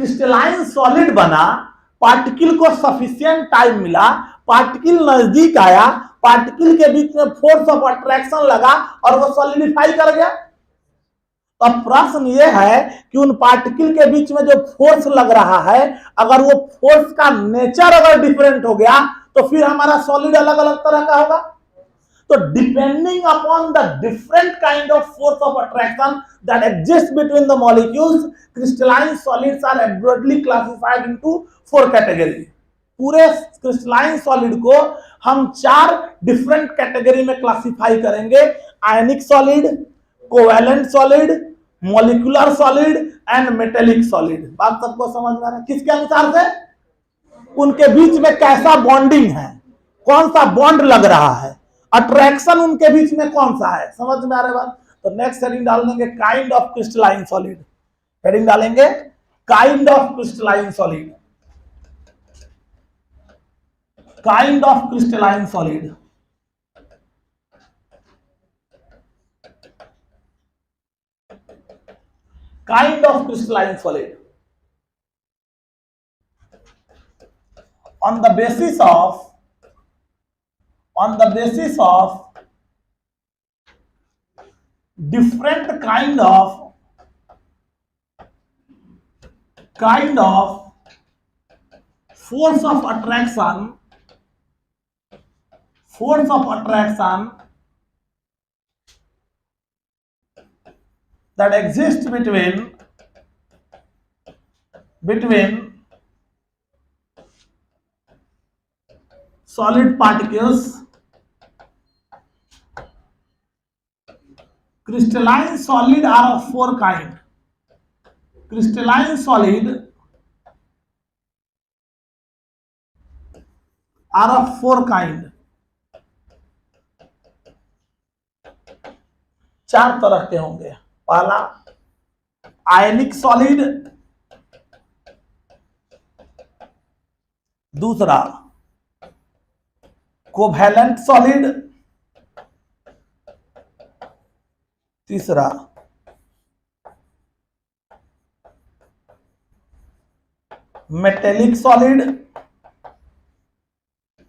Crystalline solid बना, particle को sufficient time मिला, पार्टिकल नजदीक आया, पार्टिकल के बीच में फोर्स ऑफ अट्रैक्शन लगा और वो सॉलिडिफाई कर गया। तो अब प्रश्न ये है कि उन पार्टिकल के बीच में जो फोर्स लग रहा है, अगर वो फोर्स का नेचर अगर डिफरेंट हो गया तो फिर हमारा सॉलिड अलग अलग तरह का होगा। तो depending upon the different kind of force of attraction that exists between the molecules, crystalline solids are broadly classified into 4 categories. पूरे क्रिस्टलाइन सॉलिड को हम 4 डिफरेंट कैटेगरी में क्लासिफाई करेंगे। आयनिक solid, covalent solid, molecular solid and metallic solid. बात सबको समझ में आ रहा है? किसके अनुसार से? उनके बीच में कैसा बॉन्डिंग है, कौन सा बॉन्ड लग रहा है, अट्रैक्शन उनके बीच में कौन सा है। समझ में आ रहा है बात? तो नेक्स्ट हेडिंग डाल देंगे kind of crystalline solid. Heading डालेंगे kind of crystalline solid, kind of crystalline solid. Kind of crystalline solid on the basis of different kind of force of attraction that exists between solid particles. Crystalline solid are of 4 kind. Crystalline solid are of 4 kind. 4 तरह के होंगे। पहला आयनिक solid, दूसरा covalent solid, तीसरा metallic solid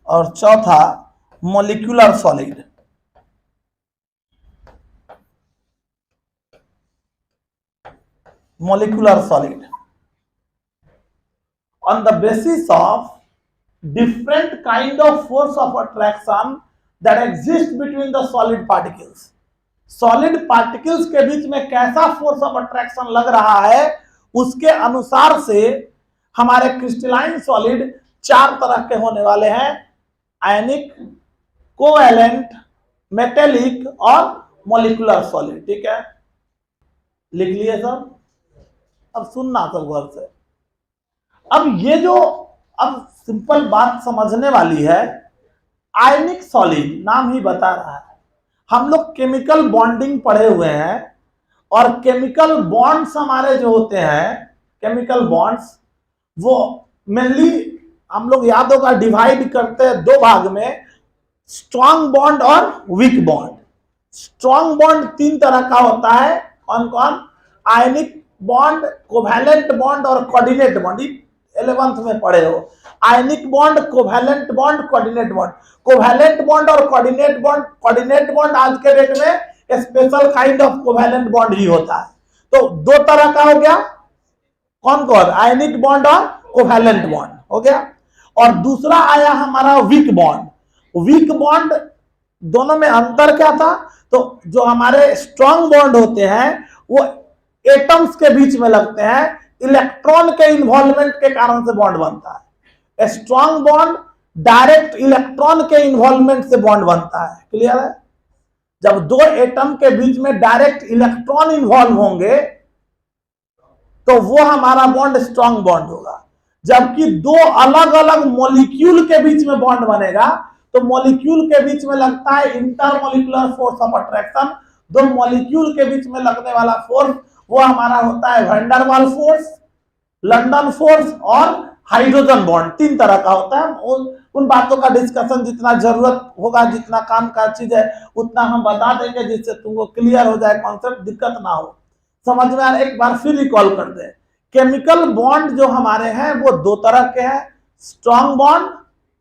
और चौथा molecular solid. Molecular solid on the basis of different kind of force of attraction that exists between the solid particles. Solid particles के बीच में कैसा फोर्स ऑफ अट्रैक्शन लग रहा है, उसके अनुसार से हमारे क्रिस्टलाइन सॉलिड 4 तरह के होने वाले हैं। आयनिक, कोवैलेंट, मेटेलिक और मॉलिक्यूलर सॉलिड। ठीक है, लिख लिए सब। अब सुनना सब गौर से। अब ये जो अब सिंपल बात समझने वाली है, आयनिक सॉलिड नाम ही बता रहा है। हम लोग केमिकल बॉन्डिंग पढ़े हुए हैं और केमिकल बॉन्ड्स हमारे जो होते हैं, केमिकल बॉन्ड्स वो मेनली हम लोग याद होगा डिवाइड करते हैं 2 भाग में, स्ट्रॉन्ग बॉन्ड और वीक बॉन्ड। स्ट्रॉन्ग बॉन्ड 3 तरह का होता है। कौन कौन? आयनिक बॉन्ड, कोवैलेंट बॉन्ड और कोऑर्डिनेट बॉन्ड। 11th में पढ़े हो। Ionic bond, covalent bond, coordinate bond. Covalent bond और कोऑर्डिनेट बॉन्ड आज के डेट में special kind of covalent bond ही होता है। तो 2 तरह का हो गया। कौन कौन? आयनिक बॉन्ड और कोवैलेंट बॉन्ड हो गया। और दूसरा आया हमारा वीक बॉन्ड। वीक बॉन्ड दोनों में अंतर क्या था? तो जो हमारे स्ट्रॉन्ग बॉन्ड होते हैं वो एटम्स के बीच में लगते हैं, इलेक्ट्रॉन के इन्वॉल्वमेंट के कारण से बॉन्ड बनता है। स्ट्रॉन्ग बॉन्ड डायरेक्ट इलेक्ट्रॉन के इन्वॉल्वमेंट से बॉन्ड बनता है। क्लियर है? जब 2 एटम के बीच में डायरेक्ट इलेक्ट्रॉन इन्वॉल्व होंगे तो वो हमारा बॉन्ड स्ट्रॉन्ग बॉन्ड होगा। जबकि 2 अलग अलग मॉलिक्यूल के बीच में बॉन्ड बनेगा तो मॉलिक्यूल के बीच में लगता है intermolecular force of attraction. 2 molecule के बीच में लगने वाला फोर्स वो हमारा होता है van der Waals force, London force और हाइड्रोजन बॉन्ड। 3 तरह का होता है। उन बातों का डिस्कशन जितना जरूरत होगा, जितना काम का चीज है उतना हम बता देंगे, जिससे तुमको क्लियर हो जाए कॉन्सेप्ट, दिक्कत ना हो। समझ में आ रहा है? एक बार फिर रिकॉल कर दे। केमिकल बॉन्ड जो हमारे हैं वो दो तरह के हैं, strong bond,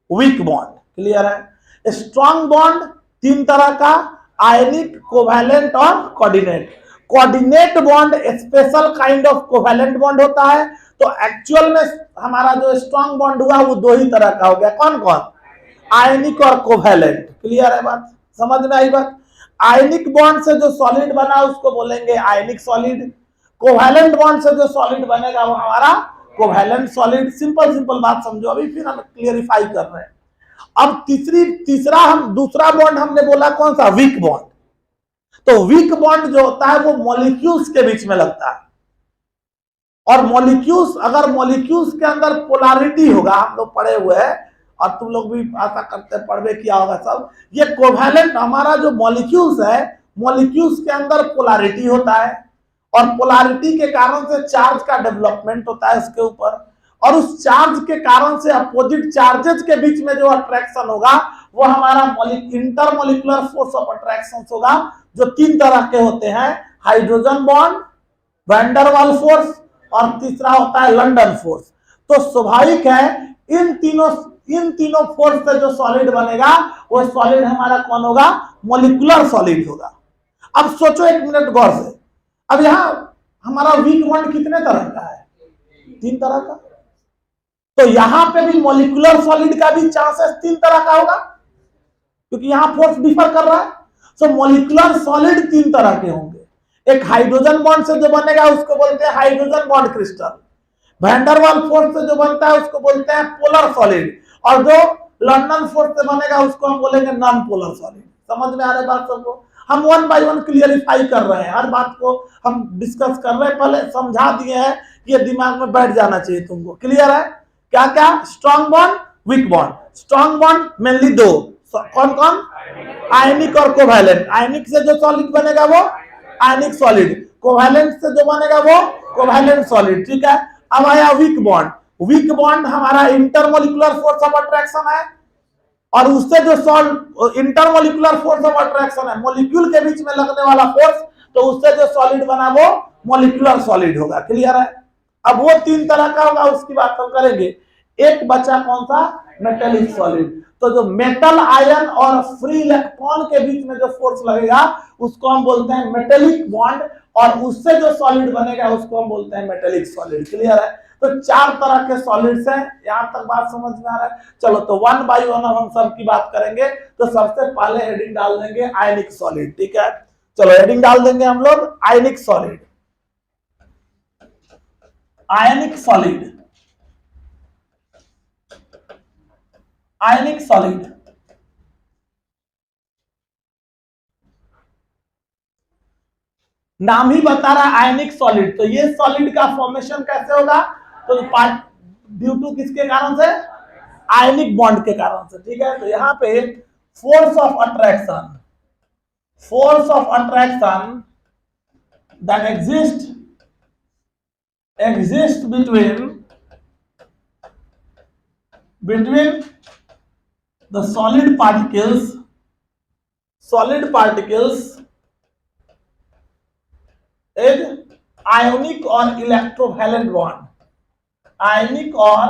weak bond. Clear है? स्ट्रॉन्ग बॉन्ड तीन तरह का, आयनिक, कोवैलेंट और coordinate. Coordinate bond special kind of covalent bond होता है। तो एक्चुअल में हमारा जो स्ट्रॉन्ग बॉन्ड हुआ वो दो ही तरह का हो गया। कौन कौन? आयनिक और कोवैलेंट। क्लियर है बात? समझ में आई बात? आयनिक बॉन्ड से जो सॉलिड बना उसको बोलेंगे आयनिक सॉलिड। कोवैलेंट बॉन्ड से जो सॉलिड बनेगा वो हमारा कोवैलेंट सॉलिड। सिंपल सिंपल बात समझो अभी, फिर हम क्लियरिफाई कर रहे हैं। अब दूसरा बॉन्ड हमने बोला कौन सा? Weak bond. तो वीक बॉन्ड जो होता है वो मॉलिक्यूल्स के बीच में लगता है। और मॉलिक्यूल्स, अगर मॉलिक्यूल्स के अंदर पोलैरिटी होगा, हम लोग पढ़े हुए हैं और तुम लोग भी आशा करते पढ़वे किया होगा सब, ये कोवैलेंट हमारा जो मॉलिक्यूल्स है, मॉलिक्यूल्स के अंदर पोलैरिटी होता है और पोलैरिटी के कारण से चार्ज का डेवलपमेंट होता है उसके ऊपर। और उस चार्ज के कारण से अपोजिट चार्जेस के बीच में जो अट्रैक्शन होगा वो हमारा इंटरमोलिकुलर फोर्स ऑफ अट्रैक्शन होगा, जो तीन तरह के होते हैं, हाइड्रोजन बॉन्ड, वैन डर वाल फोर्स और तीसरा होता है लंडन फोर्स। तो स्वाभाविक है इन तीनों फोर्स से जो सॉलिड बनेगा वो सॉलिड हमारा कौन होगा? मोलिकुलर सॉलिड होगा। अब सोचो एक मिनट गौर से, अब यहां हमारा वीक बॉन्ड कितने तरह का है? तीन तरह का। तो यहां पे भी मोलिकुलर सॉलिड का भी चांसेस तीन तरह का होगा, क्योंकि यहां फोर्स डिफर कर रहा है। सो मोलिकुलर सॉलिड तीन तरह के होंगे। एक हाइड्रोजन बॉन्ड से जो बनेगा उसको बोलते हैं hydrogen bond crystal. Van der वाल फोर्स से जो बनता है उसको बोलते हैं पोलर सॉलिड। और जो लंडन फोर्स से बनेगा उसको हम बोलेंगे नॉन पोलर सॉलिड। समझ में आ रहा है बात सबको? हम वन बाय वन क्लियरिफाई कर रहे हैं, हर बात को हम डिस्कस कर रहे हैं, पहले समझा दिए हैं, ये दिमाग में बैठ जाना चाहिए तुमको। क्लियर है? क्या क्या? Strong bond, week bond. Strong bond mainly दो, कौन कौन? आयनिक और कोवैलेंट। आयनिक से जो सॉलिड बनेगा वो आयनिक सॉलिड, कोवैलेंट से जो बनेगा वो कोवैलेंट सॉलिड। ठीक है? अब आया वीक बॉन्ड। वीक बॉन्ड हमारा इंटरमोलिकुलर फोर्स ऑफ अट्रैक्शन है, और उससे जो इंटरमोलिकुलर फोर्स ऑफ अट्रैक्शन है, मॉलिक्यूल के बीच में लगने वाला फोर्स, तो उससे जो सॉलिड बना वो मॉलिक्यूलर सॉलिड होगा। क्लियर है? अब वो तीन तरह का होगा, उसकी बात हम करेंगे। एक बचा कौन सा? Metallic solid. तो जो मेटल आयन और फ्री इलेक्ट्रॉन के बीच में जो फोर्स लगेगा उसको हम बोलते हैं मेटेलिक बॉन्ड, और उससे जो सॉलिड बनेगा उसको हम बोलते हैं मेटेलिक सॉलिड। क्लियर है? तो चार तरह के सॉलिड्स हैं। यहां तक बात समझ में आ रहा है? चलो तो वन बाय वन हम सब की बात करेंगे। तो सबसे पहले हेडिंग डाल देंगे आयनिक सॉलिड। ठीक है? चलो हेडिंग डाल देंगे हम लोग आयनिक सॉलिड। आयनिक सॉलिड, आयनिक सॉलिड। नाम ही बता रहा है आयनिक सॉलिड। तो ये सॉलिड का फॉर्मेशन कैसे होगा? तो ड्यू टू किसके कारण से? आयनिक बॉन्ड के कारण से। ठीक है? तो यहां पे force of attraction, force of attraction that exist between the solid particles is ionic or electrovalent bond, ionic or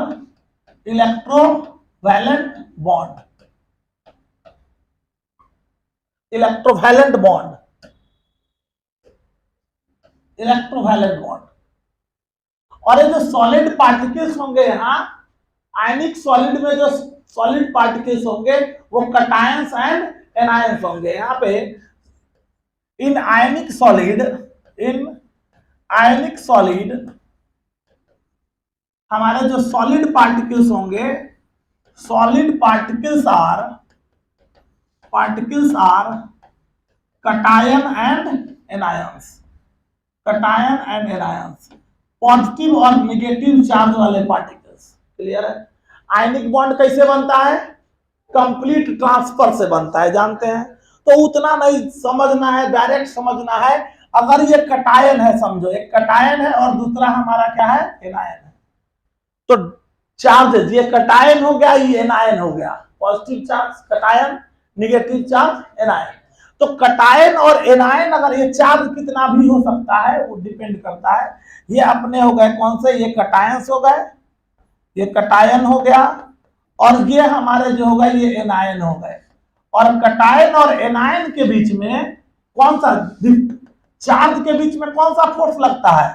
electrovalent bond, electrovalent bond, electrovalent bond। और ये जो सॉलिड पार्टिकल्स होंगे यहाँ आयनिक सॉलिड में, जो सॉलिड पार्टिकल्स होंगे वो कटायंस एंड एनायंस होंगे। यहाँ पे इन आयनिक सॉलिड हमारे जो सॉलिड पार्टिकल्स होंगे, solid particles are cation and anions, cation and anions, positive और नेगेटिव चार्ज वाले पार्टिकल्स। क्लियर है? आयनिक बॉन्ड कैसे बनता है? कंप्लीट ट्रांसफर से बनता है, जानते हैं। तो उतना नहीं समझना है, डायरेक्ट समझना है। अगर ये कटायन है, समझो एक कटायन है और दूसरा हमारा क्या है? एनायन है। तो चार्जेस, ये कटायन हो गया, ये एनायन हो गया। Positive charge cation, negative charge anion. तो कटायन और एनायन अगर ये चार्ज कितना भी हो सकता है वो डिपेंड करता है। ये अपने हो गए कौन से, ये कटायंस हो गए, ये कटायन हो गया, और ये हमारे जो हो गए ये एनायन हो गए। और कटायन और एनायन के बीच में कौन सा चार्ज के बीच में कौन सा फोर्स लगता है,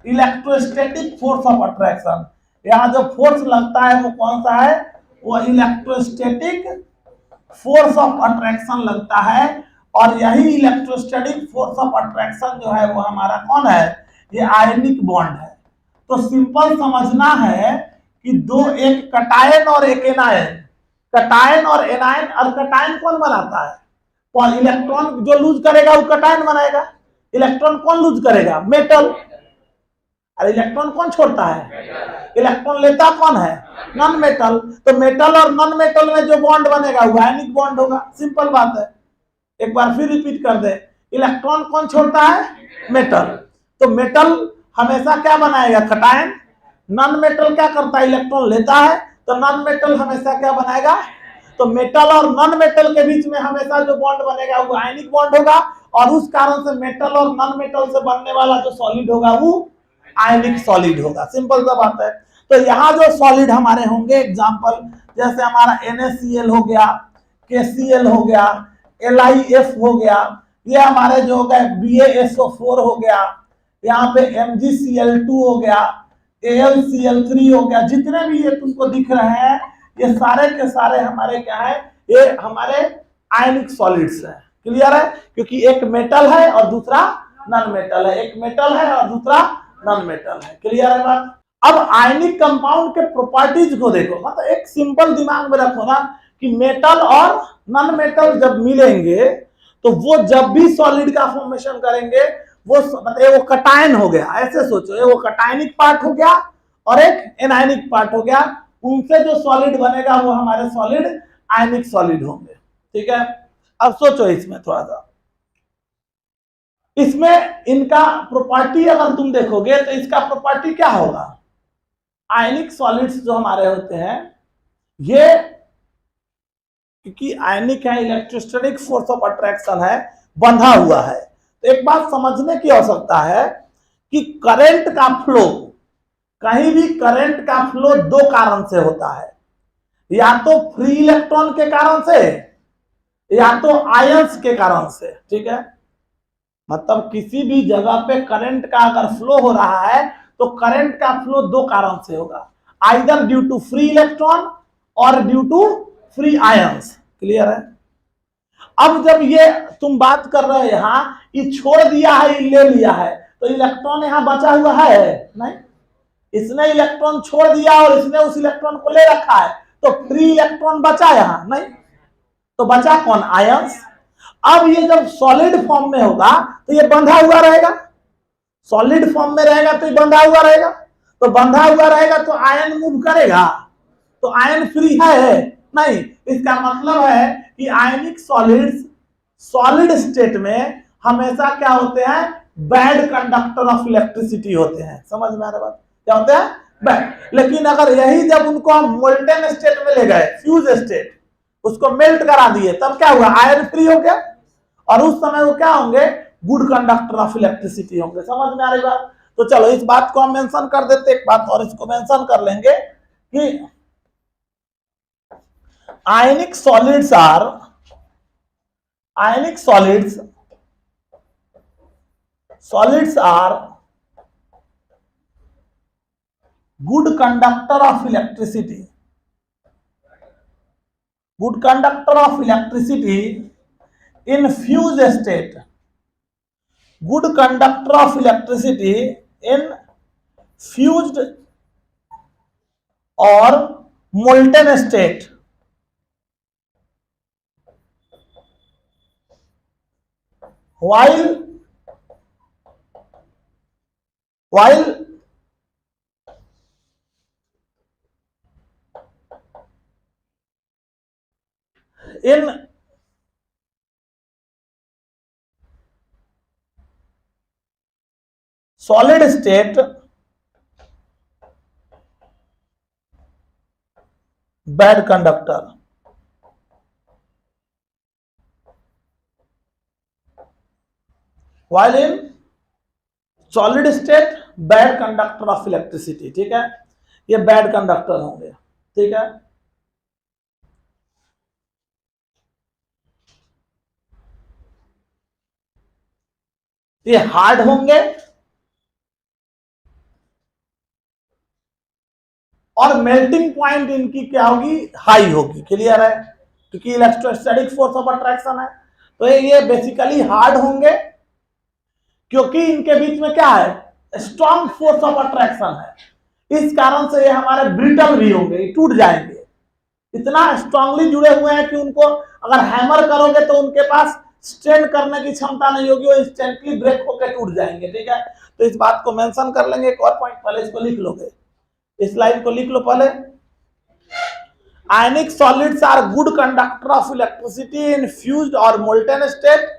इलेक्ट्रोस्टैटिक फोर्स ऑफ अट्रैक्शन। यहां जो फोर्स लगता है वो कौन सा है, वो इलेक्ट्रोस्टैटिक फोर्स ऑफ अट्रैक्शन लगता है। और यही इलेक्ट्रोस्टैटिक फोर्स ऑफ अट्रैक्शन जो है वो हमारा कौन है, ये आयनिक बॉन्ड है। तो सिंपल समझना है कि दो, एक कटायन और एक एनायन, कटायन और एनायन, और कटायन कौन बनाता है, और इलेक्ट्रॉन जो लूज करेगा वो कटायन बनाएगा। इलेक्ट्रॉन कौन लूज करेगा, मेटल। और इलेक्ट्रॉन कौन छोड़ता है, इलेक्ट्रॉन लेता कौन है, नॉन मेटल। तो मेटल और नॉन मेटल में जो बॉन्ड बनेगा वो आयनिक बॉन्ड होगा, सिंपल बात है। एक बार फिर रिपीट कर दे, इलेक्ट्रॉन कौन छोड़ता है, मेटल। तो मेटल हमेशा क्या बनाएगा, कटायन। नॉन मेटल क्या करता है, इलेक्ट्रॉन लेता है, तो नॉन मेटल हमेशा क्या बनाएगा। तो मेटल और नॉन मेटल के बीच में हमेशा जो बॉन्ड बनेगा वो आयनिक बॉन्ड होगा, और उस कारण से मेटल और नॉन मेटल से बनने वाला जो सॉलिड होगा वो आयनिक सॉलिड होगा, सिंपल सा बात है। तो यहाँ जो सॉलिड हमारे होंगे एग्जांपल, जैसे हमारा NaCl हो गया, KCl हो गया, LiF हो गया, ये हमारे जो हो गए BaSO4 हो गया, यहाँ पे MgCl2 हो गया, AlCl3 हो गया, जितने भी ये तुमको दिख रहे हैं ये सारे के सारे हमारे क्या है, ये हमारे आयनिक सॉलिड्स है। क्लियर है, क्योंकि एक मेटल है और दूसरा नॉन मेटल है, एक मेटल है और दूसरा नॉन मेटल है। क्लियर है बात। अब आयनिक कंपाउंड के प्रॉपर्टीज को देखो, मतलब एक सिंपल दिमाग में रखो ना कि मेटल और नॉन मेटल जब मिलेंगे तो वो जब भी सॉलिड का फॉर्मेशन करेंगे वो मतलब वो कटायन हो गया, ऐसे सोचो, ये वो कटायनिक पार्ट हो गया और एक एनायनिक पार्ट हो गया, उनसे जो सॉलिड बनेगा वो हमारे सॉलिड आयनिक सॉलिड होंगे। ठीक है, अब सोचो इसमें थोड़ा सा, इसमें इनका प्रॉपर्टी अगर तुम देखोगे तो इसका प्रॉपर्टी क्या होगा, आयनिक सॉलिड्स जो हमारे होते हैं ये, क्योंकि आयनिक है, इलेक्ट्रोस्टैटिक फोर्स ऑफ अट्रैक्शन है, बंधा हुआ है। तो एक बात समझने की आवश्यकता है कि करंट का फ्लो, कहीं भी करंट का फ्लो दो कारण से होता है, या तो फ्री इलेक्ट्रॉन के कारण से या तो आयंस के कारण से। ठीक है, मतलब किसी भी जगह पे करंट का अगर फ्लो हो रहा है तो करंट का फ्लो दो कारण से होगा, either due to free electron और due to free ions. Clear है। अब जब ये तुम बात कर रहे हो यहां, ये छोड़ दिया है, ये ले लिया है, तो इलेक्ट्रॉन यहां बचा हुआ है नहीं, इसने इलेक्ट्रॉन छोड़ दिया और इसने उस इलेक्ट्रॉन को ले रखा है, तो फ्री इलेक्ट्रॉन बचा यहां नहीं, तो बचा कौन, आयंस। अब ये जब सॉलिड फॉर्म में होगा तो ये बंधा हुआ रहेगा, सॉलिड फॉर्म में रहेगा तो ये बंधा हुआ रहेगा, तो बंधा हुआ रहेगा तो आयन मूव करेगा, तो आयन फ्री है नहीं। इसका मतलब है कि आयनिक सॉलिड्स सॉलिड स्टेट में हमेशा क्या होते हैं, बैड कंडक्टर ऑफ इलेक्ट्रिसिटी होते हैं। समझ में आ रहा बात, क्या होते हैं, बैड। लेकिन अगर यही जब उनको हम मोल्टेन स्टेट में ले गए, फ्यूज स्टेट, उसको मेल्ट करा दिए, तब क्या हुआ, आयन फ्री हो गया, और उस समय वो क्या होंगे, गुड कंडक्टर ऑफ इलेक्ट्रिसिटी होंगे। समझ में आ रही बात। तो चलो इस बात को हम मेंशन कर देते, एक बात और इसको मेंशन कर लेंगे कि ionic solids are good conductor of electricity, in fused state, good conductor of electricity in fused or molten state, while in solid state bad conductor. while in solid state bad conductor of electricity, ठीक है, ये bad conductor होंगे, ठीक है। ये hard होंगे और melting point इनकी क्या होगी, हाई होगी, क्लियर है, क्योंकि इलेक्ट्रोस्टैटिक फोर्स ऑफ अट्रैक्शन है। तो ये बेसिकली हार्ड होंगे क्योंकि इनके बीच में क्या है, स्ट्रॉन्ग फोर्स ऑफ अट्रैक्शन है। इस कारण से ये हमारे ब्रिटल भी होंगे, टूट जाएंगे, इतना स्ट्रांगली जुड़े हुए हैं कि उनको अगर हैमर करोगे तो उनके पास स्ट्रेन करने की क्षमता नहीं होगी, वो इंस्टेंटली ब्रेक होकर टूट जाएंगे, ठीक है। तो इस बात को मेंशन कर लेंगे। एक और पॉइंट, पहले इसको लिख लोगे, इस लाइन को लिख लो पहले। Ionic solids are good conductor of electricity in fused और molten state,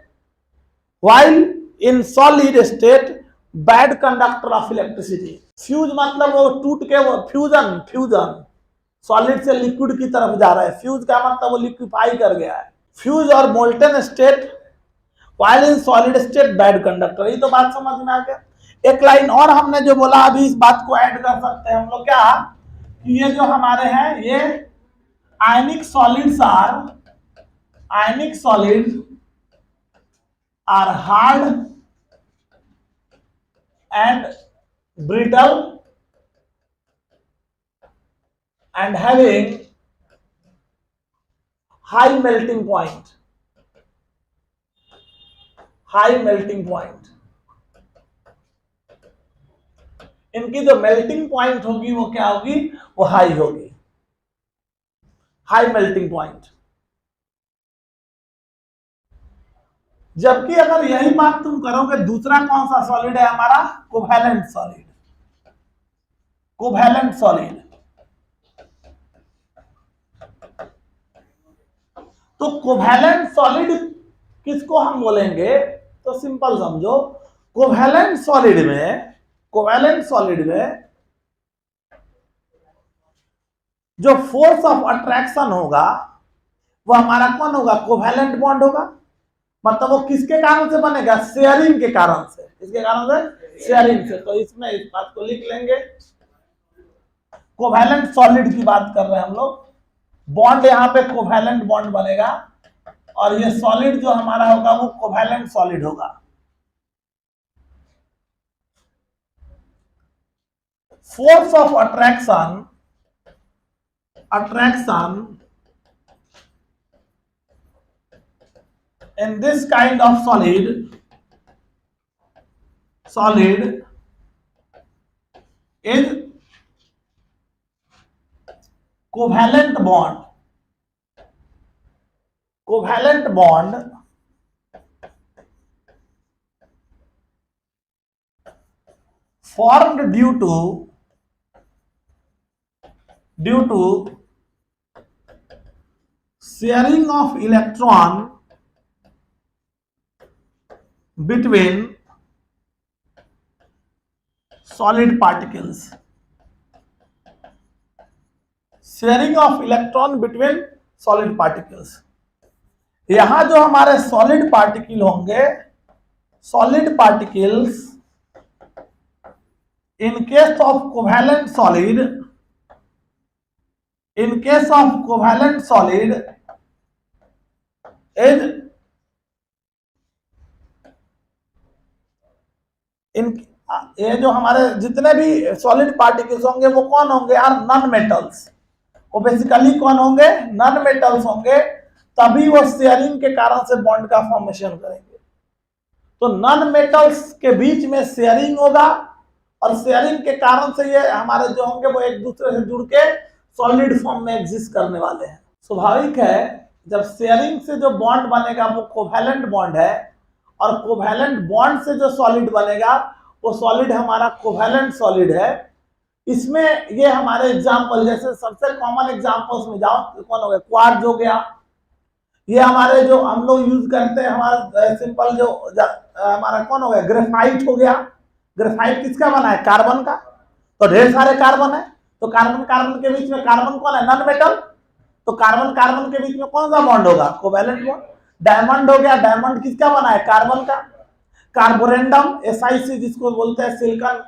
while in solid state bad conductor of electricity. Fuse मतलब वो टूट के, वो फ्यूजन, फ्यूजन सॉलिड से लिक्विड की तरफ जा रहा है, फ्यूज का मतलब वो लिक्विफाई कर गया है। फ्यूज और molten state while in solid state bad conductor, ये तो बात समझ में आ गया। एक लाइन और हमने जो बोला, अभी इस बात को ऐड कर सकते हैं हम लोग, क्या कि ये जो हमारे हैं ये ionic solids are hard and brittle and having high melting point, इनकी जो मेल्टिंग पॉइंट होगी वो क्या होगी, वो हाई होगी, हाई मेल्टिंग पॉइंट। जबकि अगर यही बात तुम करोगे, दूसरा कौन सा सॉलिड है हमारा, कोवैलेंट सॉलिड, कोवैलेंट सॉलिड। तो कोवैलेंट सॉलिड किसको हम बोलेंगे, तो सिंपल समझो, कोवैलेंट सॉलिड में जो फोर्स ऑफ अट्रैक्शन होगा वो हमारा कौन होगा, कोवैलेंट बॉन्ड होगा। मतलब वो किसके कारण से बनेगा, शेयरिंग के कारण से, किसके कारण से, शेयरिंग से। तो इसमें इस बात को लिख लेंगे, कोवैलेंट सॉलिड की बात कर रहे हैं हम लोग, बॉन्ड यहां पे कोवैलेंट बॉन्ड बनेगा और ये सॉलिड जो हमारा होगा वो कोवैलेंट सॉलिड होगा। Force of attraction in this kind of solid is covalent bond formed due to sharing of electron between solid particles, sharing of electron between solid particles. यहां जो हमारे सॉलिड पार्टिकल होंगे, solid particles in case of covalent solid, ये जो हमारे जितने भी solid particles होंगे वो कौन होंगे यार, नॉन मेटल्स। वो बेसिकली कौन होंगे, नॉन मेटल्स होंगे, तभी वो शेयरिंग के कारण से बॉन्ड का फॉर्मेशन करेंगे। तो नॉन मेटल्स के बीच में शेयरिंग होगा और शेयरिंग के कारण से ये हमारे जो होंगे वो एक दूसरे से जुड़ के सॉलिड फॉर्म में एग्जिस्ट करने वाले हैं। स्वाभाविक है जब शेयरिंग से जो बॉन्ड बनेगा वो कोवैलेंट बॉन्ड है और कोवैलेंट बॉन्ड से जो सॉलिड बनेगा वो सॉलिड हमारा कोवैलेंट सॉलिड है। इसमें ये हमारे एग्जांपल, जैसे सबसे कॉमन एग्जांपल्स में जाओ तो कौन हो गया, क्वार्ट्ज हो गया। ये हमारे जो हम लोग यूज करते हैं, हमारा सिंपल जो हमारा कौन हो गया, ग्रेफाइट हो गया। ग्रेफाइट किसका बना है, कार्बन का। तो ढेर सारे कार्बन है, तो कार्बन के बीच में कार्बन कौन है, नॉन मेटल। तो कार्बन के बीच में कौन सा बॉन्ड होगा, कोवैलेंट बॉन्ड। डायमंड हो गया, डायमंड किसका बना है, कार्बन का। कार्बोरेंडम SiC जिसको बोलते हैं सिलिकॉन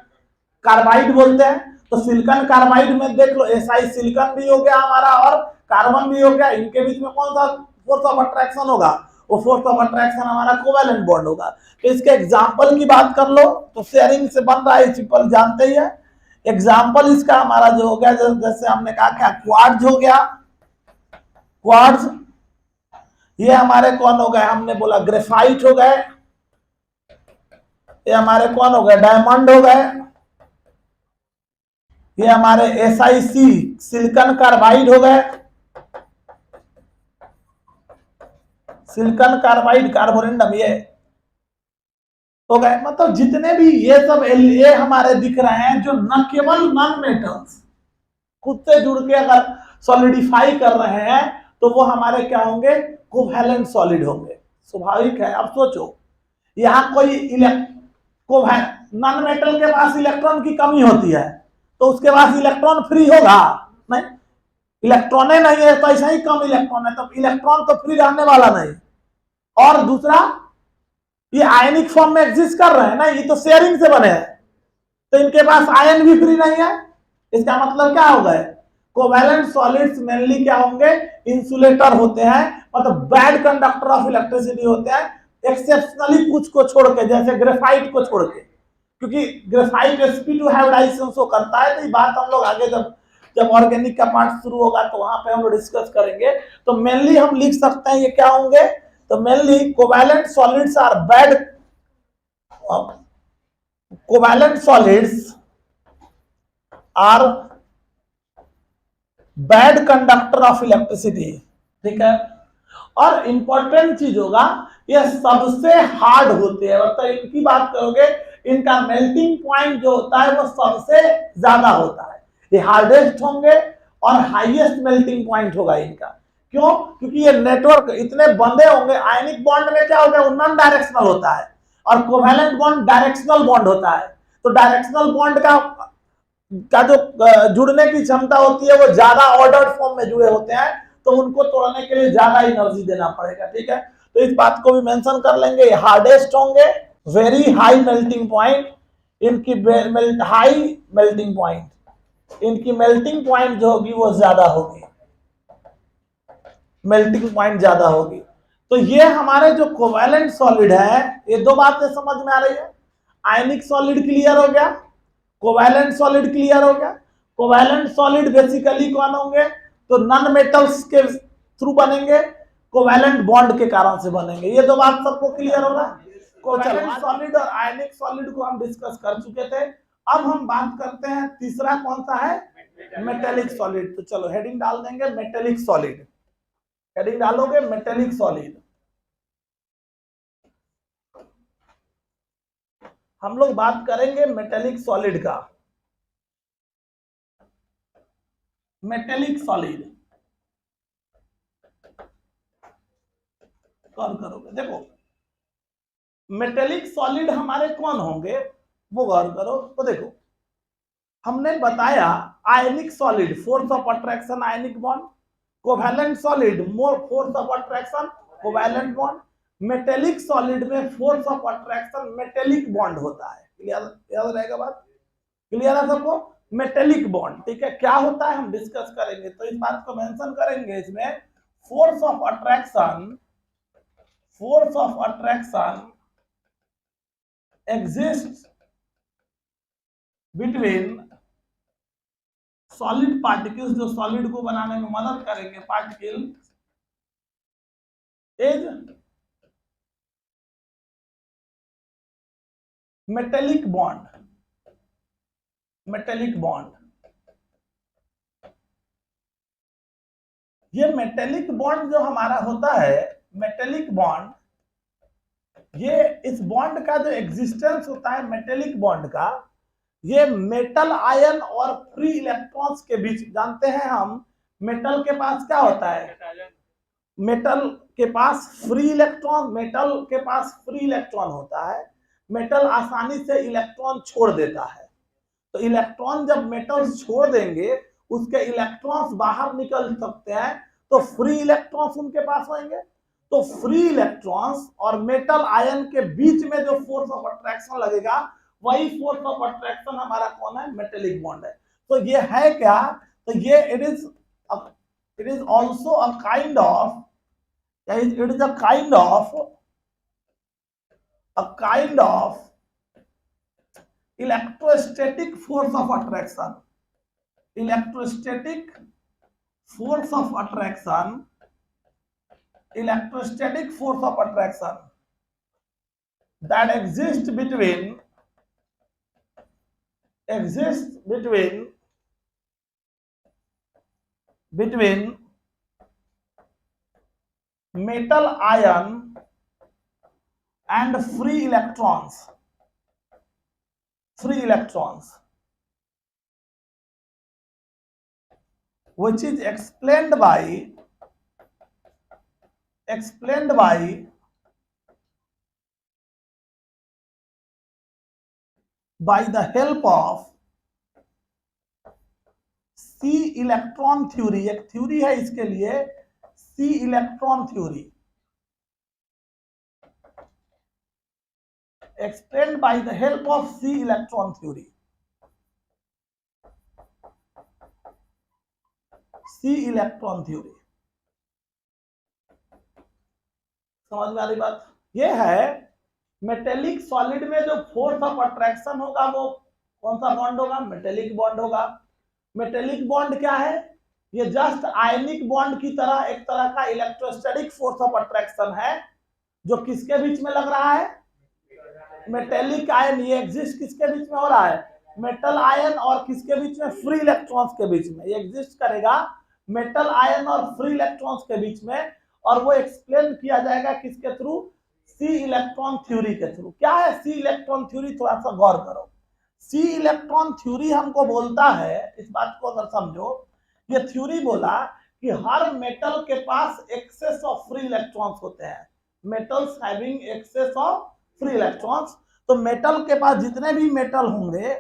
कार्बाइड बोलते हैं। तो सिलिकॉन कार्बाइड में देख लो Si सिलिकॉन भी हो गया हमारा और कार्बन भी हो गया, इनके बीच में कौन सा फोर्स ऑफ अट्रैक्शन होगा? वो फोर्स ऑफ अट्रैक्शन हमारा कोवैलेंट बॉन्ड होगा। तो इसके एग्जांपल की बात कर लो तो शेयरिंग से बन रहा है, सिंपल जानते ही है। एग्जांपल इसका हमारा जो हो गया, जैसे हमने कहा क्या, क्वार्ट्ज हो गया, क्वार्ट्ज। ये हमारे कौन हो गए? हमने बोला ग्रेफाइट हो गए। ये हमारे कौन हो गए? डायमंड हो गए। ये हमारे SiC सिलिकॉन कार्बाइड हो गए, सिलिकॉन कार्बाइड, कार्बोरेंडम ये हो गए। मतलब जितने भी ये सब ये हमारे दिख रहे हैं जो न केवल नॉन मेटल्स खुद से जुड़ के अगर सॉलिडिफाई कर रहे हैं तो वो हमारे क्या होंगे? कोवैलेंट सॉलिड होंगे। स्वाभाविक है। अब सोचो यहाँ कोई नॉन मेटल के पास इलेक्ट्रॉन की कमी होती है तो उसके पास इलेक्ट्रॉन फ्री होगा? नहीं, इलेक्ट्रॉन नहीं है तो ऐसा ही कम इलेक्ट्रॉन है तो इलेक्ट्रॉन तो फ्री रहने वाला नहीं। और दूसरा, ये आयनिक फॉर्म में एग्जिस्ट कर रहे हैं ना, ये तो शेयरिंग से बने हैं तो इनके पास आयन भी फ्री नहीं है। इसका मतलब क्या हो गए? कोवैलेंट सॉलिड्स मेनली क्या होंगे? इंसुलेटर होते हैं, मतलब बैड कंडक्टर ऑफ इलेक्ट्रिसिटी होते हैं, एक्सेप्शनली कुछ को छोड़ के, जैसे ग्रेफाइट को छोड़ के, क्योंकि ग्रेफाइट sp2 हाइब्रिडाइजेशन शो करता है। तो ये बात हम लोग आगे जब ऑर्गेनिक का पार्ट शुरू होगा तो वहां पे हम लोग डिस्कस करेंगे। तो मेनली हम लिख सकते हैं ये क्या होंगे? तो mainly covalent solids are bad, covalent solids are bad conductor of electricity. ठीक है। और इंपॉर्टेंट चीज होगा, ये सबसे हार्ड होते हैं, मतलब इनकी बात करोगे इनका मेल्टिंग पॉइंट जो होता है वो सबसे ज्यादा होता है। ये हार्डेस्ट होंगे और हाईएस्ट मेल्टिंग पॉइंट होगा इनका। क्यों? क्योंकि ये नेटवर्क इतने बंधे होंगे। आयनिक बॉन्ड में क्या होगा? वो नॉन डायरेक्शनल होता है और कोवैलेंट बॉन्ड डायरेक्शनल बॉन्ड होता है। तो डायरेक्शनल बॉन्ड का जो जुड़ने की क्षमता होती है वो ज्यादा ऑर्डर्ड फॉर्म में जुड़े होते हैं तो उनको तोड़ने के लिए ज्यादा एनर्जी देना पड़ेगा। ठीक है। तो इस बात को भी मेंशन कर लेंगे। हार्डेस्ट होंगे, वेरी हाई मेल्टिंग पॉइंट, इनकी हाई मेल्टिंग पॉइंट, इनकी मेल्टिंग पॉइंट जो होगी वो ज्यादा होगी, मेल्टिंग पॉइंट ज्यादा होगी। तो ये हमारे जो कोवैलेंट सॉलिड है, ये दो बातें समझ में आ रही है। आयनिक सॉलिड क्लियर हो गया, कोवैलेंट सॉलिड क्लियर हो गया। कोवैलेंट सॉलिड बेसिकली कौन होंगे? तो नॉन मेटल्स के थ्रू बनेंगे, कोवैलेंट बॉन्ड के कारण से बनेंगे। ये दो बात सबको क्लियर होगा। कोवैलेंट सॉलिड और आयनिक सॉलिड को हम डिस्कस कर चुके थे। अब हम बात करते हैं तीसरा कौन सा है? Metallic solid. तो चलो हेडिंग डाल देंगे मेटेलिक सॉलिड। हेडिंग डालोगे मेटेलिक सॉलिड। हम लोग बात करेंगे मेटेलिक सॉलिड का। मेटेलिक सॉलिड कौन करोगे? देखो मेटेलिक सॉलिड हमारे कौन होंगे वो गौर करो। तो देखो हमने बताया ionic solid force of attraction ionic bond, covalent solid more force of attraction covalent bond, metallic solid में force of attraction metallic bond होता है। याद रहेगा बात? क्लियर है सबको? Metallic bond. ठीक है। क्या होता है हम डिस्कस करेंगे। तो इस बात को मेंशन करेंगे इसमें। Force of attraction exists between solid particles, जो सॉलिड को बनाने में मदद करेंगे, particle is metallic bond. Metallic bond, ये मेटेलिक बॉन्ड जो हमारा होता है, मेटेलिक बॉन्ड, ये इस बॉन्ड का जो एग्जिस्टेंस होता है मेटेलिक बॉन्ड का, ये मेटल आयन और फ्री इलेक्ट्रॉन्स के बीच, जानते हैं हम मेटल के पास क्या होता है? मेटल के पास फ्री इलेक्ट्रॉन, मेटल के पास फ्री इलेक्ट्रॉन होता है। मेटल आसानी से इलेक्ट्रॉन छोड़ देता है। तो इलेक्ट्रॉन जब मेटल्स छोड़ देंगे, उसके इलेक्ट्रॉन्स बाहर निकल सकते हैं, तो फ्री इलेक्ट्रॉन्स उनके पास होंगे। तो फ्री इलेक्ट्रॉन्स और मेटल आयन के बीच में जो फोर्स ऑफ अट्रैक्शन लगेगा वही फोर्स ऑफ अट्रैक्शन हमारा कौन है, मेटेलिक बॉन्ड है। तो ये है क्या, तो ये it is also a kind of, it is a kind of electrostatic force of attraction, electrostatic force of attraction, electrostatic force of attraction that exists between metal ion and free electrons, which is explained by the help of sea electron theory. एक theory है इसके लिए, sea electron theory, explained by the help of sea electron theory, sea electron theory. समझ में आ रही बात? ये है मेटेलिक सॉलिड में जो फोर्स ऑफ अट्रैक्शन होगा वो कौन सा बॉन्ड होगा, मेटेलिक बॉन्ड होगा। मेटेलिक बॉन्ड क्या है, ये जस्ट आयनिक बॉन्ड की तरह एक तरह का इलेक्ट्रोस्टैटिक फोर्स ऑफ अट्रैक्शन है जो किसके बीच में लग रहा है, मेटेलिक आयन। ये एग्जिस्ट किसके बीच में हो रहा है, मेटल आयन और किसके बीच में, फ्री इलेक्ट्रॉन्स के बीच में। ये एग्जिस्ट करेगा मेटल आयन और फ्री इलेक्ट्रॉन्स के बीच में, और वो एक्सप्लेन किया जाएगा किसके थ्रू, सी इलेक्ट्रॉन थ्योरी के थ्रू। क्या है सी इलेक्ट्रॉन थ्योरी, थोड़ा सा गौर करो। सी इलेक्ट्रॉन थ्योरी हमको बोलता है, इस बात को अगर समझो, ये थ्योरी बोला कि हर मेटल के पास एक्सेस ऑफ फ्री इलेक्ट्रॉन्स होते हैं, metals having excess of free electrons. तो मेटल के पास जितने भी मेटल होंगे,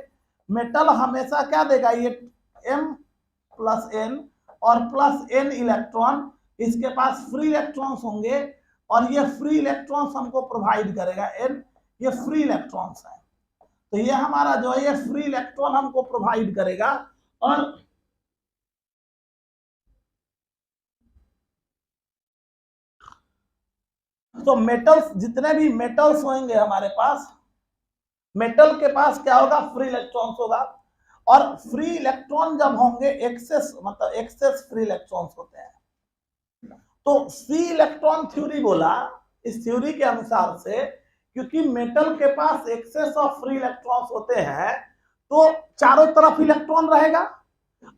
मेटल हमेशा क्या देगा, ये m+n और +n इलेक्ट्रॉन, इसके पास फ्री इलेक्ट्रॉन्स होंगे और ये फ्री इलेक्ट्रॉन्स हमको प्रोवाइड करेगा n, ये फ्री इलेक्ट्रॉन्स है। तो ये हमारा जो है ये फ्री इलेक्ट्रॉन हमको प्रोवाइड करेगा। और तो मेटल्स, जितने भी मेटल्स होंगे हमारे पास, मेटल के पास क्या होगा, फ्री इलेक्ट्रॉन्स होगा। और फ्री इलेक्ट्रॉन जब होंगे एक्सेस, मतलब एक्सेस फ्री इलेक्ट्रॉन्स होते हैं। तो सी इलेक्ट्रॉन थ्योरी बोला, इस थ्योरी के अनुसार से क्योंकि मेटल के पास एक्सेस ऑफ फ्री इलेक्ट्रॉन्स होते हैं तो चारों तरफ इलेक्ट्रॉन रहेगा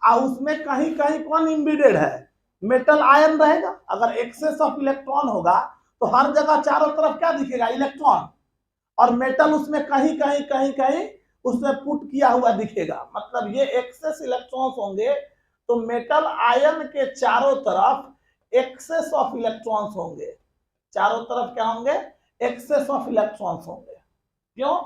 और उसमें कहीं कहीं कौन इम्बेडेड है, मेटल आयन रहेगा। अगर एक्सेस ऑफ इलेक्ट्रॉन होगा तो हर जगह चारों तरफ क्या दिखेगा, इलेक्ट्रॉन, और मेटल उसमें कहीं कहीं उसमें पुट किया हुआ दिखेगा। मतलब ये एक्सेस इलेक्ट्रॉन्स होंगे तो मेटल आयन के चारों तरफ एक्सेस ऑफ इलेक्ट्रॉन्स होंगे, चारों तरफ क्या होंगे, एक्सेस ऑफ इलेक्ट्रॉन्स होंगे। क्यों,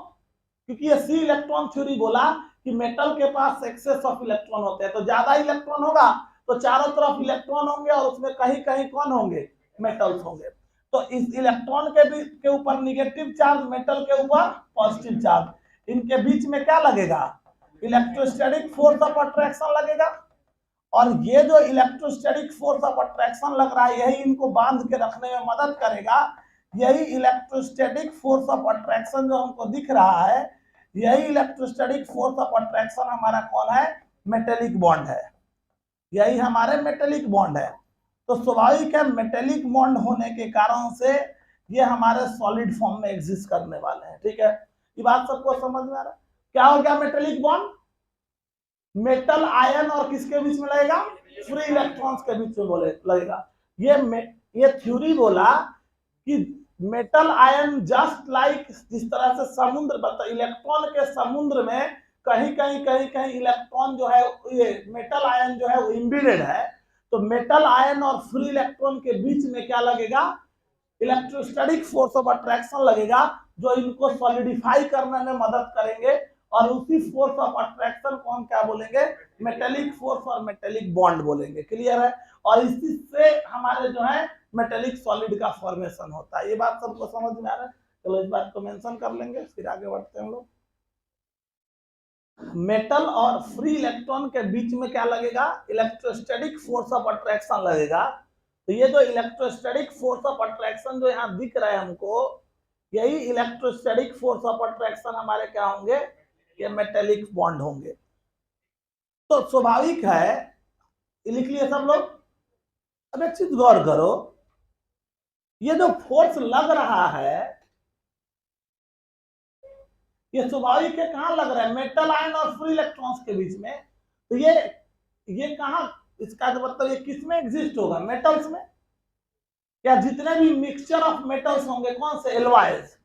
क्योंकि ये सी इलेक्ट्रॉन थ्योरी बोला कि मेटल के पास एक्सेस ऑफ इलेक्ट्रॉन होते हैं, तो ज्यादा इलेक्ट्रॉन होगा तो चारों तरफ इलेक्ट्रॉन होंगे और उसमें कहीं कहीं कौन होंगे, मेटल्स होंगे। तो इस इलेक्ट्रॉन के ऊपर निगेटिव चार्ज, मेटल के ऊपर पॉजिटिव चार्ज, इनके बीच में क्या लगेगा, इलेक्ट्रोस्टैटिक फोर्स ऑफ अट्रैक्शन लगेगा। और ये जो इलेक्ट्रोस्टैटिक फोर्स ऑफ अट्रैक्शन लग रहा है यही इनको बांध के रखने में मदद करेगा। यही इलेक्ट्रोस्टैटिक फोर्स ऑफ अट्रैक्शन जो हमको दिख रहा है, यही इलेक्ट्रोस्टैटिक फोर्स ऑफ अट्रैक्शन हमारा कौन है, मेटेलिक बॉन्ड है। यही हमारे मेटेलिक बॉन्ड है। तो स्वाभाविक है मेटेलिक बॉन्ड होने के कारण से ये हमारे सॉलिड फॉर्म में एग्जिस्ट करने वाले हैं। ठीक है, ये बात सबको समझ में आ रहा है। क्या हो गया मेटेलिक बॉन्ड, मेटल आयन और किसके बीच में लगेगा, फ्री इलेक्ट्रॉन्स के बीच में लगेगा। ये थ्योरी बोला कि मेटल आयन जस्ट लाइक, जिस तरह से समुद्र, इलेक्ट्रॉन के समुद्र में कहीं कहीं इलेक्ट्रॉन जो है, ये मेटल आयन जो है वो इम्बेडेड है। तो मेटल आयन और फ्री इलेक्ट्रॉन के बीच में क्या लगेगा, इलेक्ट्रोस्टैटिक फोर्स ऑफ अट्रैक्शन लगेगा जो इनको सॉलिडिफाई करने में मदद करेंगे। और उसी फोर्स ऑफ अट्रैक्शन को हम क्या बोलेंगे, मेटेलिक फोर्स और मेटेलिक बॉन्ड बोलेंगे। क्लियर है। और इसी से हमारे जो है मेटेलिक सॉलिड का फॉर्मेशन होता है। ये बात सबको समझ में आ रहा है? चलो इस बात को मेंशन कर लेंगे, फिर आगे बढ़ते हैं हम लोग। मेटल और फ्री इलेक्ट्रॉन के बीच में क्या लगेगा? इलेक्ट्रोस्टैटिक फोर्स ऑफ अट्रैक्शन लगेगा। तो ये जो इलेक्ट्रोस्टैटिक फोर्स ऑफ अट्रैक्शन जो यहाँ दिख रहा है हमको, यही इलेक्ट्रोस्टैटिक फोर्स ऑफ अट्रैक्शन हमारे क्या होंगे? ये मेटेलिक बॉन्ड होंगे। तो स्वाभाविक है, लिख लिए सब लोग। अब एक चीज गौर करो, ये जो फोर्स लग रहा है ये स्वाभाविक है, कहां लग रहा है? मेटल आयन और फ्री इलेक्ट्रॉन्स के बीच में। तो ये कहां, इसका मतलब ये किस में एग्जिस्ट होगा? मेटल्स में। या जितने भी मिक्सचर ऑफ मेटल्स होंगे, कौन से? एलॉयज,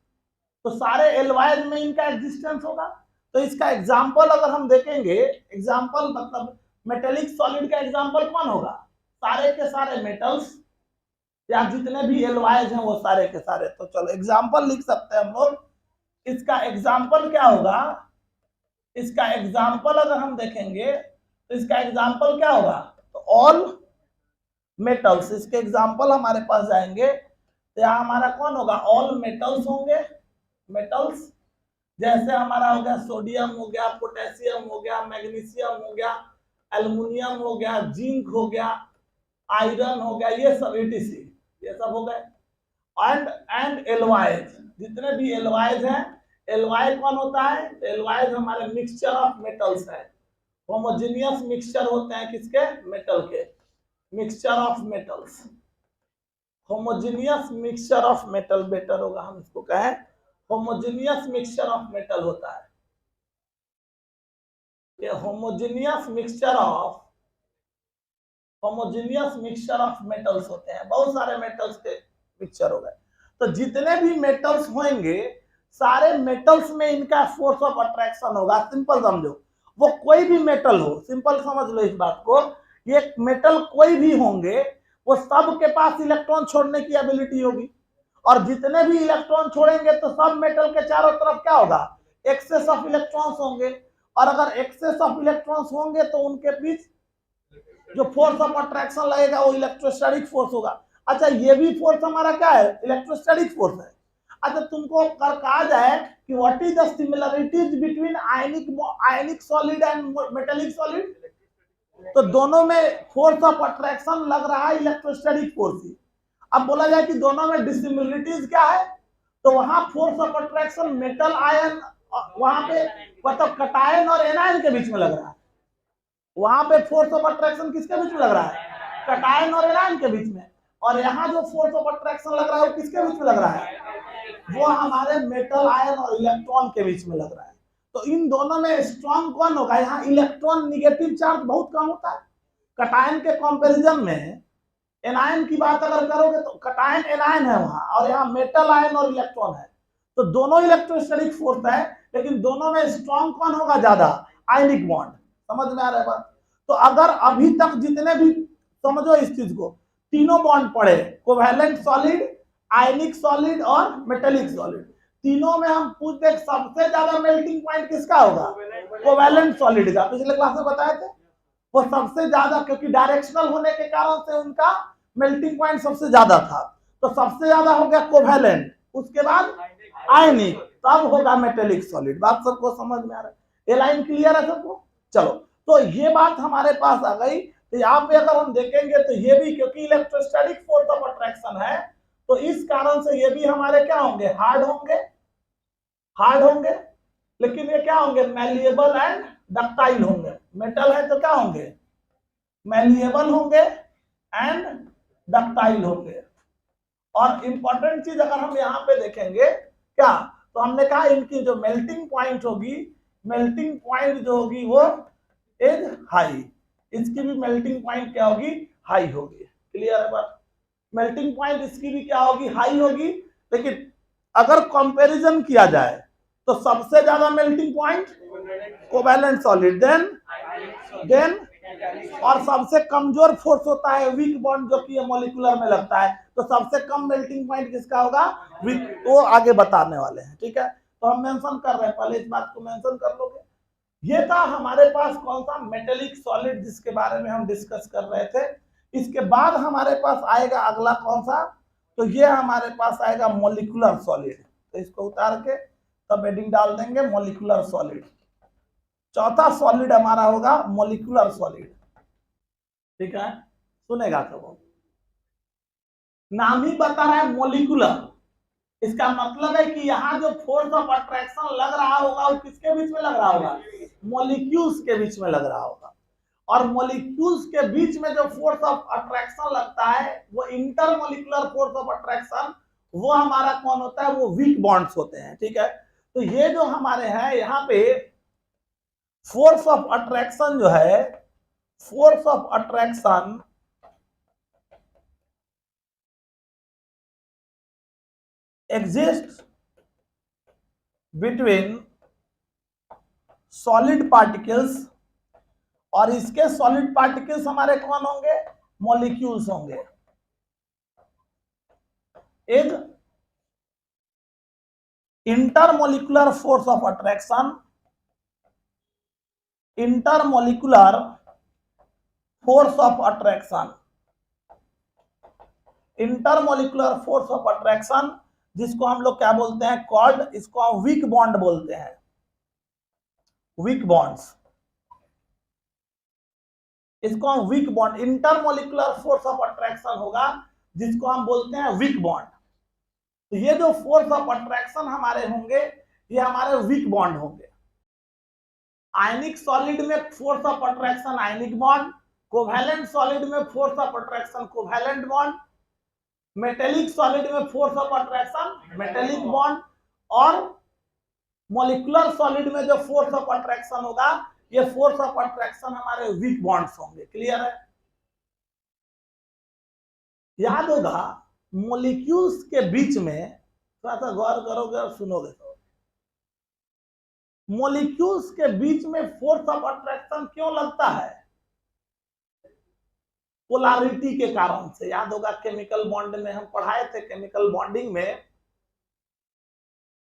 तो सारे एलॉयज में इनका एग्जिस्टेंस होगा। तो इसका एग्जांपल अगर हम देखेंगे, एग्जांपल मतलब मेटेलिक सॉलिड का एग्जांपल कौन होगा? सारे के सारे मेटल्स या जितने भी एलॉयज हैं वो सारे के सारे। तो चलो एग्जांपल लिख सकते हैं हम लोग। इसका एग्जांपल क्या होगा? इसका एग्जांपल अगर हम देखेंगे तो इसका एग्जांपल क्या होगा? तो ऑल मेटल्स, इसके एग्जांपल हमारे पास जाएंगे तो यहाँ हमारा कौन होगा? ऑल मेटल्स होंगे। मेटल्स जैसे हमारा हो गया सोडियम हो गया, पोटेशियम हो गया, मैग्नीशियम हो गया, एल्युमिनियम हो गया, जिंक हो गया, आयरन हो गया, ये सब ETC, ये सब हो गए। एंड एलॉयज, जितने भी एलॉयज हैं, एलॉय कौन होता है? एलॉयज हमारे मिक्सचर ऑफ मेटल्स है। होमोजेनियस मिक्सचर होते हैं किसके? मेटल के। Mixture of metals, homogeneous mixture of metal better होगा हम इसको कहें। होमोजेनियस मिक्सचर ऑफ मेटल होता है ये। होमोजेनियस मिक्सचर ऑफ मेटल्स होते हैं। बहुत सारे मेटल्स के मिक्सचर हो गए। तो जितने भी मेटल्स होंगे, सारे मेटल्स में इनका फोर्स ऑफ अट्रैक्शन होगा। सिंपल समझो, वो कोई भी मेटल हो, सिंपल समझ लो इस बात को, ये मेटल कोई भी होंगे, वो सब के पास इलेक्ट्रॉन छोड़ने की एबिलिटी होगी। और जितने भी इलेक्ट्रॉन छोड़ेंगे तो सब मेटल के चारों तरफ क्या होगा? एक्सेस ऑफ इलेक्ट्रॉन्स होंगे। और अगर एक्सेस ऑफ इलेक्ट्रॉन्स होंगे तो उनके बीच जो फोर्स ऑफ अट्रैक्शन लगेगा वो इलेक्ट्रोस्टैटिक फोर्स होगा। अच्छा, ये भी फोर्स हमारा क्या है? इलेक्ट्रोस्टैटिक फोर्स है। अच्छा, तुमको कहा जाए कि what is the similarities between ionic solid and metallic solid, तो दोनों में फोर्स ऑफ अट्रैक्शन लग रहा है इलेक्ट्रोस्टैटिक फोर्स ही। अब बोला जाए कि दोनों में डिसिमिलरिटीज क्या है, तो वहां force of attraction metal ion, वहां पे मतलब कटायन और एनायन के बीच में लग रहा है। वहां पे फोर्स ऑफ अट्रैक्शन किसके बीच में लग रहा है? कटायन और एनायन के बीच में। और यहाँ जो फोर्स ऑफ अट्रैक्शन लग रहा है वो किसके बीच में लग रहा है? वो हमारे मेटल आयन और इलेक्ट्रॉन के बीच में लग रहा है। तो इन दोनों में स्ट्रॉन्ग कौन होगा? यहाँ इलेक्ट्रॉन निगेटिव चार्ज बहुत कम होता है कटायन के कंपैरिजन में। एनायन की बात अगर करोगे तो कटायन एनायन है वहां, और यहाँ मेटल आयन और इलेक्ट्रॉन है। तो दोनों इलेक्ट्रोस्टैटिक फोर्स है, लेकिन दोनों में स्ट्रॉन्ग कौन होगा ज्यादा? Ionic bond. समझ में आ रहा है बात? तो अगर अभी तक जितने भी, समझो इस चीज को, तीनों बॉन्ड पड़े, कोवैलेंट सॉलिड, आयनिक सॉलिड और मेटेलिक सॉलिड, तीनों में हम पूछते सबसे ज्यादा मेल्टिंग पॉइंट किसका होगा? कोवैलेंट सॉलिड का। पिछले क्लास में बताए थे वो सबसे ज्यादा, क्योंकि डायरेक्शनल होने के कारण से उनका मेल्टिंग पॉइंट सबसे ज्यादा था। तो सबसे ज्यादा हो गया कोवैलेंट, उसके बाद आयनिक, तब होगा मेटेलिक सॉलिड। बात सबको समझ में आ रहा है? ये लाइन क्लियर है सबको? चलो, तो ये बात हमारे पास आ गई। तो यहाँ पे अगर हम देखेंगे तो ये भी, क्योंकि इलेक्ट्रोस्टैटिक फोर्स ऑफ अट्रैक्शन है, तो इस कारण से ये भी हमारे क्या होंगे? हार्ड होंगे। लेकिन ये क्या होंगे? मैलिएबल एंड डक्टाइल होंगे। मेटल है तो क्या होंगे? मैलिएबल होंगे एंड डक्टाइल होंगे। और इंपॉर्टेंट चीज अगर हम यहाँ पे देखेंगे क्या, तो हमने कहा इनकी जो मेल्टिंग पॉइंट होगी, मेल्टिंग पॉइंट जो होगी वो इज हाई। इसकी भी मेल्टिंग पॉइंट क्या होगी? हाई होगी। क्लियर है बात? मेल्टिंग पॉइंट इसकी भी क्या होगी? हाई होगी। लेकिन अगर कंपैरिजन किया जाए तो सबसे ज्यादा melting point covalent solid, then और सबसे कमजोर फोर्स होता है वीक बॉन्ड, जो कि मॉलिक्यूलर में लगता है। तो सबसे कम मेल्टिंग पॉइंट किसका होगा? वीक। तो आगे बताने वाले हैं, ठीक है? तो हम मेंशन कर रहे हैं, पहले इस बात को मेंशन कर लोगे। ये था हमारे पास कौन सा? मेटेलिक सॉलिड, जिसके बारे में हम डिस्कस कर रहे थे। इसके बाद हमारे पास आएगा अगला कौन सा, तो ये हमारे पास आएगा मॉलिक्यूलर सॉलिड। तो इसको उतार के तब हेडिंग डाल देंगे मॉलिक्यूलर सॉलिड। चौथा सॉलिड हमारा होगा मॉलिक्यूलर सॉलिड। ठीक है, सुनेगा तो वो नाम ही बता रहा है मॉलिक्यूलर, इसका मतलब है कि यहाँ जो फोर्स ऑफ अट्रैक्शन लग रहा होगा वो किसके बीच में लग रहा होगा, मॉलिक्यूल्स के बीच में लग रहा होगा। और मॉलिक्यूल्स के बीच में जो फोर्स ऑफ अट्रैक्शन लगता है वो इंटरमॉलिक्यूलर फोर्स ऑफ अट्रैक्शन, वो हमारा कौन होता है, वो वीक बॉन्ड्स होते हैं। ठीक है, तो ये जो हमारे हैं यहाँ पे फोर्स ऑफ अट्रैक्शन जो है, force of attraction exists between solid particles, और इसके सॉलिड पार्टिकल्स हमारे कौन होंगे, मॉलिक्यूल्स होंगे। एक intermolecular force of attraction, intermolecular force of attraction, intermolecular force of attraction, जिसको हम लोग क्या बोलते हैं, कॉल्ड, इसको हम वीक बॉन्ड बोलते हैं, वीक बॉन्ड्स, इसको हम weak bond, intermolecular force of attraction होगा जिसको हम बोलते हैं वीक बॉन्ड। तो ये जो फोर्स ऑफ अट्रैक्शन हमारे होंगे ये हमारे वीक बॉन्ड होंगे। आयनिक सॉलिड में force of attraction ionic bond, covalent solid में force of attraction covalent bond, metallic solid में force of attraction metallic bond, और मॉलिक्यूलर सॉलिड में जो फोर्स ऑफ अट्रैक्शन होगा ये फोर्स ऑफ अट्रैक्शन हमारे वीक बॉन्ड्स होंगे। क्लियर है, याद होगा मॉलिक्यूल्स के बीच में, थोड़ा सा गौर करोगे और सुनोगे तो, मॉलिक्यूल्स के बीच में फोर्स ऑफ अट्रैक्शन क्यों लगता है, पोलैरिटी के कारण से। याद होगा केमिकल बॉन्ड में हम पढ़ाए थे, केमिकल बॉन्डिंग में,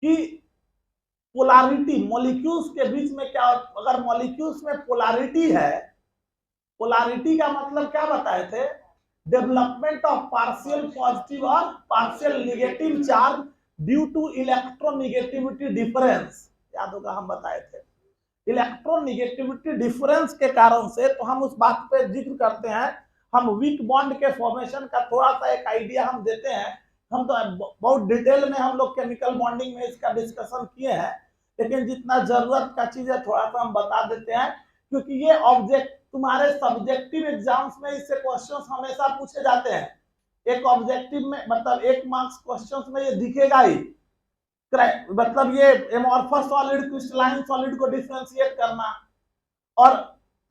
कि पोलैरिटी मॉलिक्यूल्स के बीच में क्या, अगर मॉलिक्यूल्स में पोलैरिटी है, पोलैरिटी का मतलब क्या बताए थे, डेवलपमेंट ऑफ पार्शियल पॉजिटिव और partial negative charge due to electronegativity difference. याद होगा हम बताए थे, इलेक्ट्रोनेगेटिविटी डिफरेंस के कारण से। तो हम उस बात पे जिक्र करते हैं, हम वीक बॉन्ड के फॉर्मेशन का थोड़ा सा एक आइडिया हम देते हैं। हम तो बहुत डिटेल में हम लोग केमिकल बॉन्डिंग में इसका डिस्कशन किए हैं, लेकिन जितना जरूरत का चीज है थोड़ा सा हम बता देते हैं, क्योंकि ये ऑब्जेक्ट तुम्हारे सब्जेक्टिव एग्जाम्स में इससे क्वेश्चंस हमेशा पूछे जाते हैं। एक ऑब्जेक्टिव में मतलब 1 मार्क्स क्वेश्चंस में ये दिखेगा ही, मतलब ये एमॉर्फस सॉलिड क्रिस्टलाइन सॉलिड को डिफरेंशिएट करना, और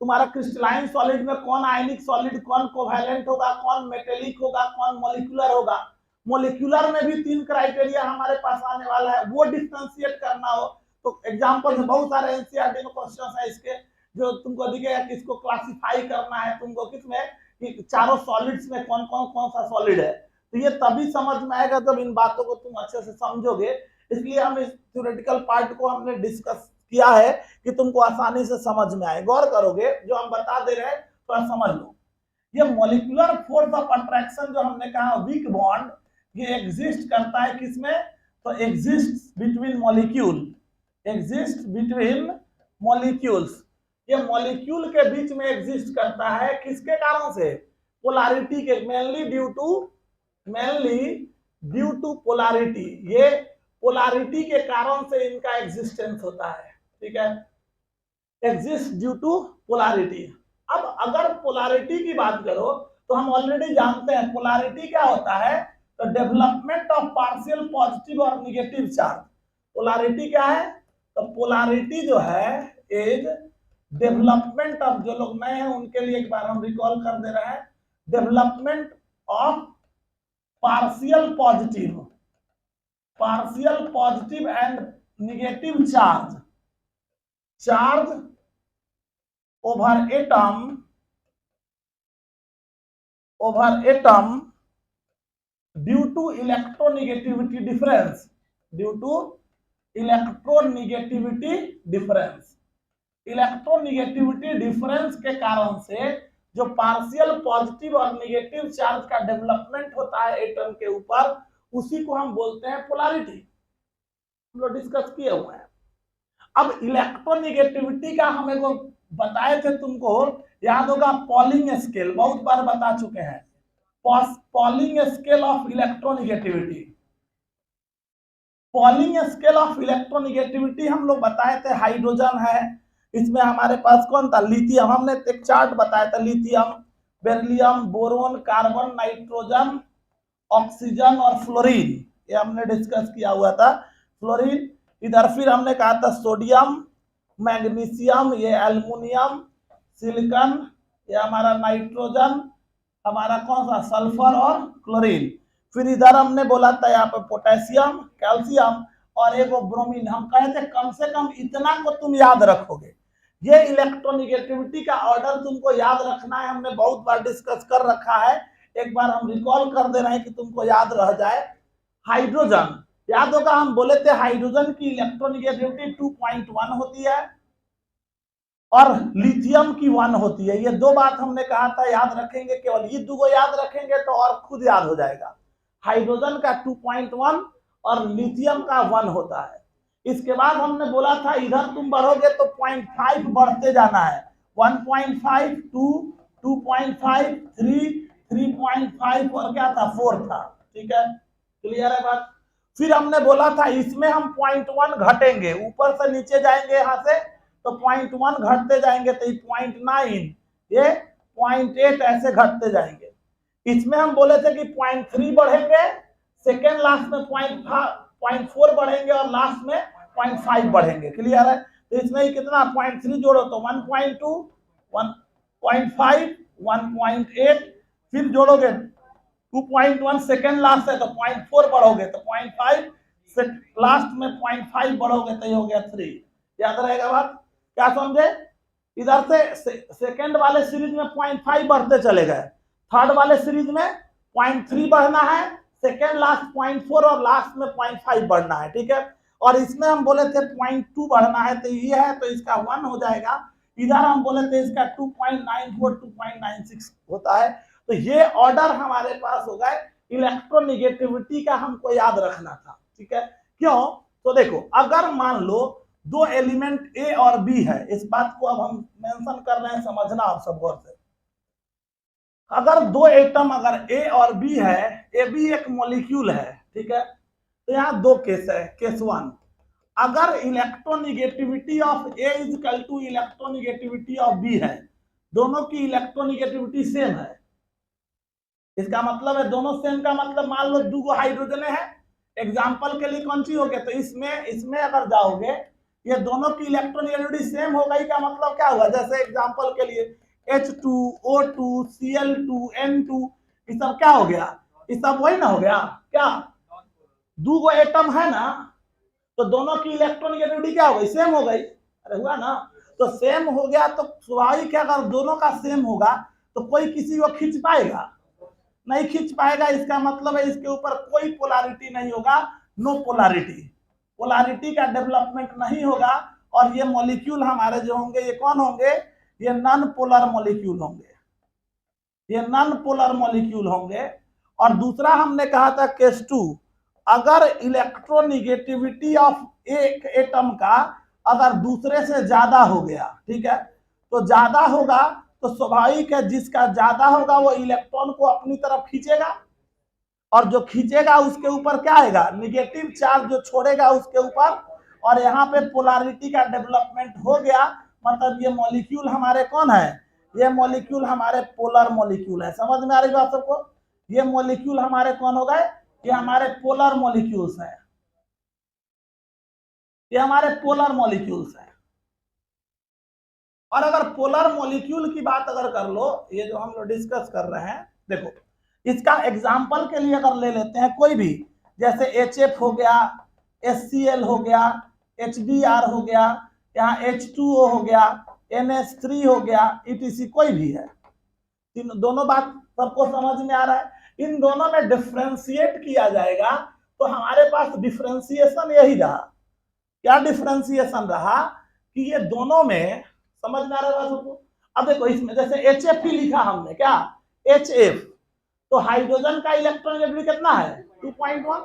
तुम्हारा क्रिस्टलाइन सॉलिड में कौन आयनिक सॉलिड, कौन कोवैलेंट होगा, कौन मेटेलिक होगा, कौन मॉलिक्यूलर होगा। मॉलिक्यूलर में भी 3 क्राइटेरिया हमारे पास आने वाला है, वो डिफरेंशिएट करना हो तो एग्जांपल में बहुत सारे एनसीईआरटी में क्वेश्चंस है इसके, जो तुमको दिखेगा कि इसको क्लासिफाई करना है तुमको किसमें, कि चारों सॉलिड्स में कौन कौन कौन सा सॉलिड है। तो ये तभी समझ में आएगा जब इन बातों को तुम अच्छे से समझोगे। इसलिए हम इस थ्योरेटिकल पार्ट को हमने डिस्कस किया है कि तुमको आसानी से समझ में आए। गौर करोगे जो हम बता दे रहे हैं थोड़ा समझ लो। ये मॉलिक्यूलर फोर्स ऑफ अट्रैक्शन जो हमने कहा वीक बॉन्ड, ये एग्जिस्ट करता है किसमें, तो exist between molecule, exist between molecules. ये मॉलिक्यूल के बीच में एग्जिस्ट करता है किसके कारण से, पोलैरिटी के, मेनली ड्यू टू पोलैरिटी। ये पोलैरिटी के कारण से इनका एग्जिस्टेंस होता है। ठीक है, एग्जिस्ट ड्यू टू पोलैरिटी। अब अगर पोलैरिटी की बात करो तो हम ऑलरेडी जानते हैं पोलैरिटी क्या होता है, तो डेवलपमेंट ऑफ पार्शियल पॉजिटिव और नेगेटिव चार्ज। पोलैरिटी क्या है, तो पोलैरिटी जो है इज डेवलपमेंट ऑफ, जो लोग नए हैं उनके लिए एक बार हम रिकॉल कर दे रहे हैं, development of partial positive and negative charge over atom due to electronegativity difference, electronegativity difference के कारण से जो पार्शियल पॉजिटिव और निगेटिव चार्ज का डेवलपमेंट होता है एटम के ऊपर, उसी को हम बोलते हैं पोलैरिटी। हम लोग डिस्कस किए हुए हैं। अब इलेक्ट्रोनिगेटिविटी का हमें को बताए थे तुमको, याद होगा, पॉलिंग स्केल, बहुत बार बता चुके हैं। Polling scale of electronegativity, polling scale of electronegativity हम लोग बताए थे। हाइड्रोजन है, इसमें हमारे पास कौन था, लिथियम। हमने एक चार्ट बताया था, lithium, beryllium, boron, carbon, nitrogen, oxygen और फ्लोरीन, ये हमने डिस्कस किया हुआ था। फ्लोरीन इधर, फिर हमने कहा था सोडियम, मैग्नीशियम, ये एल्युमिनियम, सिलिकॉन, ये हमारा नाइट्रोजन, हमारा कौन सा, सल्फर और क्लोरीन। फिर इधर हमने बोला था यहाँ पे पोटेशियम, कैल्शियम और एक ब्रोमीन। हम कहे थे कम से कम इतना को तुम याद रखोगे। ये इलेक्ट्रोनिगेटिविटी का ऑर्डर तुमको याद रखना है, हमने बहुत बार डिस्कस कर रखा है, एक बार हम रिकॉल कर दे रहे हैं कि तुमको याद रह जाए। हाइड्रोजन, याद होगा हम बोले थे हाइड्रोजन की इलेक्ट्रोनिगेटिविटी 2.1 होती है और लिथियम की 1 होती है। ये दो बात हमने कहा था याद रखेंगे, केवल ये दो याद रखेंगे तो और खुद याद हो जाएगा। हाइड्रोजन का 2.1 और लिथियम का 1 होता है। इसके बाद हमने बोला था इधर तुम बढ़ोगे तो 0.5 बढ़ते जाना है, 1.5, 2, 2.5, 3, 3.5 और क्या था, 4 था। ठीक है, क्लियर है बात। फिर हमने बोला था इसमें हम 0.1 घटेंगे, ऊपर से नीचे जाएंगे यहाँ से तो 0.1 घटते जाएंगे, तो 0.9, ये 0.8 ऐसे घटते जाएंगे। इसमें हम बोले थे कि 0.3 बढ़ेंगे, सेकेंड लास्ट में 0.4 बढ़ेंगे और लास्ट में 0.5 बढ़ेंगे। क्लियर है। तो इसमें ही कितना, 0.3 जोड़ो तो 1.2, 1.5, 1.8, फिर जोड़ोगे 2.1, सेकेंड लास्ट है तो 0.4 बढ़ोगे तो 0.5, लास्ट में 0.5 बढ़ोगे तो ये हो गया 3। याद रहेगा बात, क्या समझे। इधर से सेकेंड वाले सीरीज में 0.5 बढ़ते चले गए, थर्ड वाले सीरीज में 0.3 बढ़ना है, सेकेंड लास्ट 0.4 और लास्ट में 0.5 बढ़ना है। ठीक है, और इसमें हम बोले थे 0.2 बढ़ना है, तो ये है तो इसका 1 हो जाएगा। इधर हम बोले थे इसका 2.94, 2.96 होता है। तो ये ऑर्डर हमारे पास हो गए। इलेक्ट्रोनिगेटिविटी का हमको याद रखना था। ठीक है, क्यों, तो देखो अगर मान लो दो एलिमेंट ए और बी है, इस बात को अब हम मेंशन कर रहे हैं, समझना आप सब गौर से। अगर दो एटम अगर ए और बी है, ए बी एक मॉलिक्यूल है, ठीक है, तो यहाँ दो केस है। केस 1, अगर electronegativity of A is equal to electronegativity of B है, दोनों की इलेक्ट्रोनिगेटिविटी सेम है, इसका मतलब है दोनों सेम का मतलब मान लो दो हाइड्रोजन है, एग्जांपल के लिए कौन सी हो गया, तो इसमें अगर जाओगे ये दोनों की इलेक्ट्रोनिगेटिविटी सेम हो गई, का मतलब क्या हुआ, जैसे एग्जांपल के लिए H2O2 Cl2 N2, ये सब क्या हो गया, ये सब वही ना हो गया, क्या दो गो एटम है ना, तो दोनों की इलेक्ट्रोनिगेटिविटी क्या हो गई, सेम हो गई। अरे हुआ ना, तो सेम हो गया तो स्वाभाविक है अगर दोनों का सेम होगा तो कोई किसी को खींच पाएगा, नहीं खींच पाएगा। इसका मतलब है इसके ऊपर कोई पोलैरिटी नहीं होगा, नो पोलैरिटी, पोलैरिटी का डेवलपमेंट नहीं होगा। और ये मॉलिक्यूल हमारे जो होंगे ये कौन होंगे, ये नॉन पोलर मॉलिक्यूल होंगे, ये नॉन पोलर मॉलिक्यूल होंगे। और दूसरा हमने कहा था केस 2, अगर इलेक्ट्रोनिगेटिविटी ऑफ एक एटम का अगर दूसरे से ज्यादा हो गया, ठीक है, तो ज्यादा होगा तो स्वाभाविक है जिसका ज्यादा होगा वो इलेक्ट्रॉन को अपनी तरफ खींचेगा, और जो खींचेगा उसके ऊपर क्या आएगा, निगेटिव चार्ज जो छोड़ेगा उसके ऊपर, और यहाँ पे पोलैरिटी का डेवलपमेंट हो गया। मतलब ये मॉलिक्यूल हमारे कौन है, ये मॉलिक्यूल हमारे पोलर मॉलिक्यूल है। समझ में आ रही बात सबको, ये मॉलिक्यूल हमारे कौन हो गए, ये हमारे पोलर मॉलिक्यूल्स हैं, ये हमारे पोलर मॉलिक्यूल्स हैं। और अगर पोलर मॉलिक्यूल की बात अगर कर लो, ये जो हम लोग डिस्कस कर रहे हैं, देखो इसका एग्जांपल के लिए अगर ले लेते हैं कोई भी, जैसे HF हो गया, HCl हो गया, HBr हो गया, यहाँ H2O हो गया, NH3 हो गया, etc कोई भी है, इन दोनों बात सबको समझ में आ रहा है। इन दोनों में डिफ्रेंशिएट किया जाएगा तो हमारे पास डिफ्रेंशिएशन यही रहा। क्या डिफ्रेंशिएशन रहा कि ये दोनों में, समझ में आ रहा है सबको, अब देखो इसमें जैसे HF ही लिखा हमने, क्या HF, तो हाइड्रोजन का इलेक्ट्रॉन नेगेटिविटी कितना है 2.1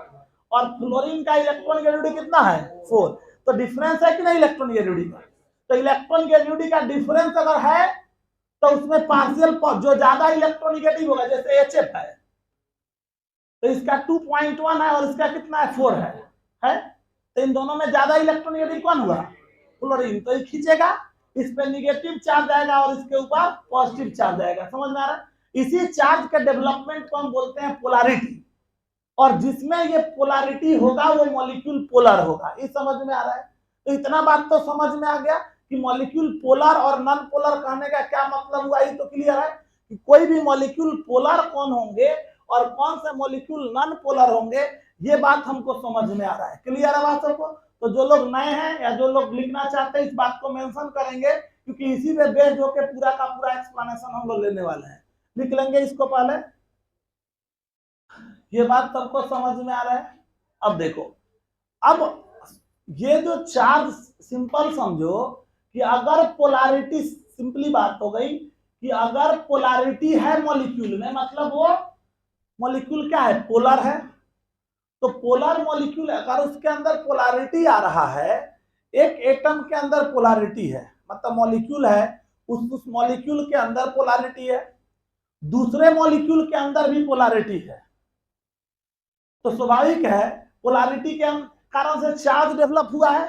और फ्लोरीन का इलेक्ट्रॉन नेगेटिविटी कितना है 4। तो डिफरेंस है कि नहीं इलेक्ट्रॉन नेगेटिविटी का। तो इलेक्ट्रॉन नेगेटिविटी का डिफरेंस अगर है तो उसमें पार्शियल जो ज्यादा इलेक्ट्रॉन नेगेटिव होगा, जैसे HF है तो इसका 2.1 है और इसका कितना है 4 है। तो इन दोनों में ज्यादा इलेक्ट्रॉन नेगेटिव कौन हुआ फ्लोरीन, तो ये खींचेगा, इस पे निगेटिव चार्ज आएगा और इसके ऊपर पॉजिटिव चार्ज आएगा। समझ में आ रहा है। इसी चार्ज के डेवलपमेंट को हम बोलते हैं पोलैरिटी, और जिसमें ये पोलैरिटी होगा वो मॉलिक्यूल पोलर होगा। ये समझ में आ रहा है। तो इतना बात तो समझ में आ गया कि मॉलिक्यूल पोलर और नॉन पोलर कहने का क्या मतलब हुआ। ये तो क्लियर है कि कोई भी मॉलिक्यूल पोलर कौन होंगे और कौन से मॉलिक्यूल नॉन पोलर होंगे, ये बात हमको समझ में आ रहा है। क्लियर है बात सबको। तो जो लोग नए हैं या जो लोग लिखना चाहते हैं इस बात को मेंशन करेंगे, क्योंकि इसी पे बेस्ड होकर पूरा का पूरा एक्सप्लेनेशन हम लोग लेने वाले हैं। लिख लेंगे इसको पहले। ये बात सबको समझ में आ रहा है। अब देखो, अब ये जो चार्ज सिंपल समझो कि अगर पोलैरिटी, सिंपली बात हो गई कि अगर पोलैरिटी है मॉलिक्यूल में, मतलब वो मॉलिक्यूल क्या है पोलर है। तो पोलर मॉलिक्यूल अगर उसके अंदर पोलैरिटी आ रहा है, एक एटम के अंदर पोलैरिटी है, मतलब मॉलिक्यूल है, उस मॉलिक्यूल के अंदर पोलैरिटी है, दूसरे मॉलिक्यूल के अंदर भी पोलैरिटी है। तो स्वाभाविक है पोलैरिटी के कारण से चार्ज डेवलप हुआ है,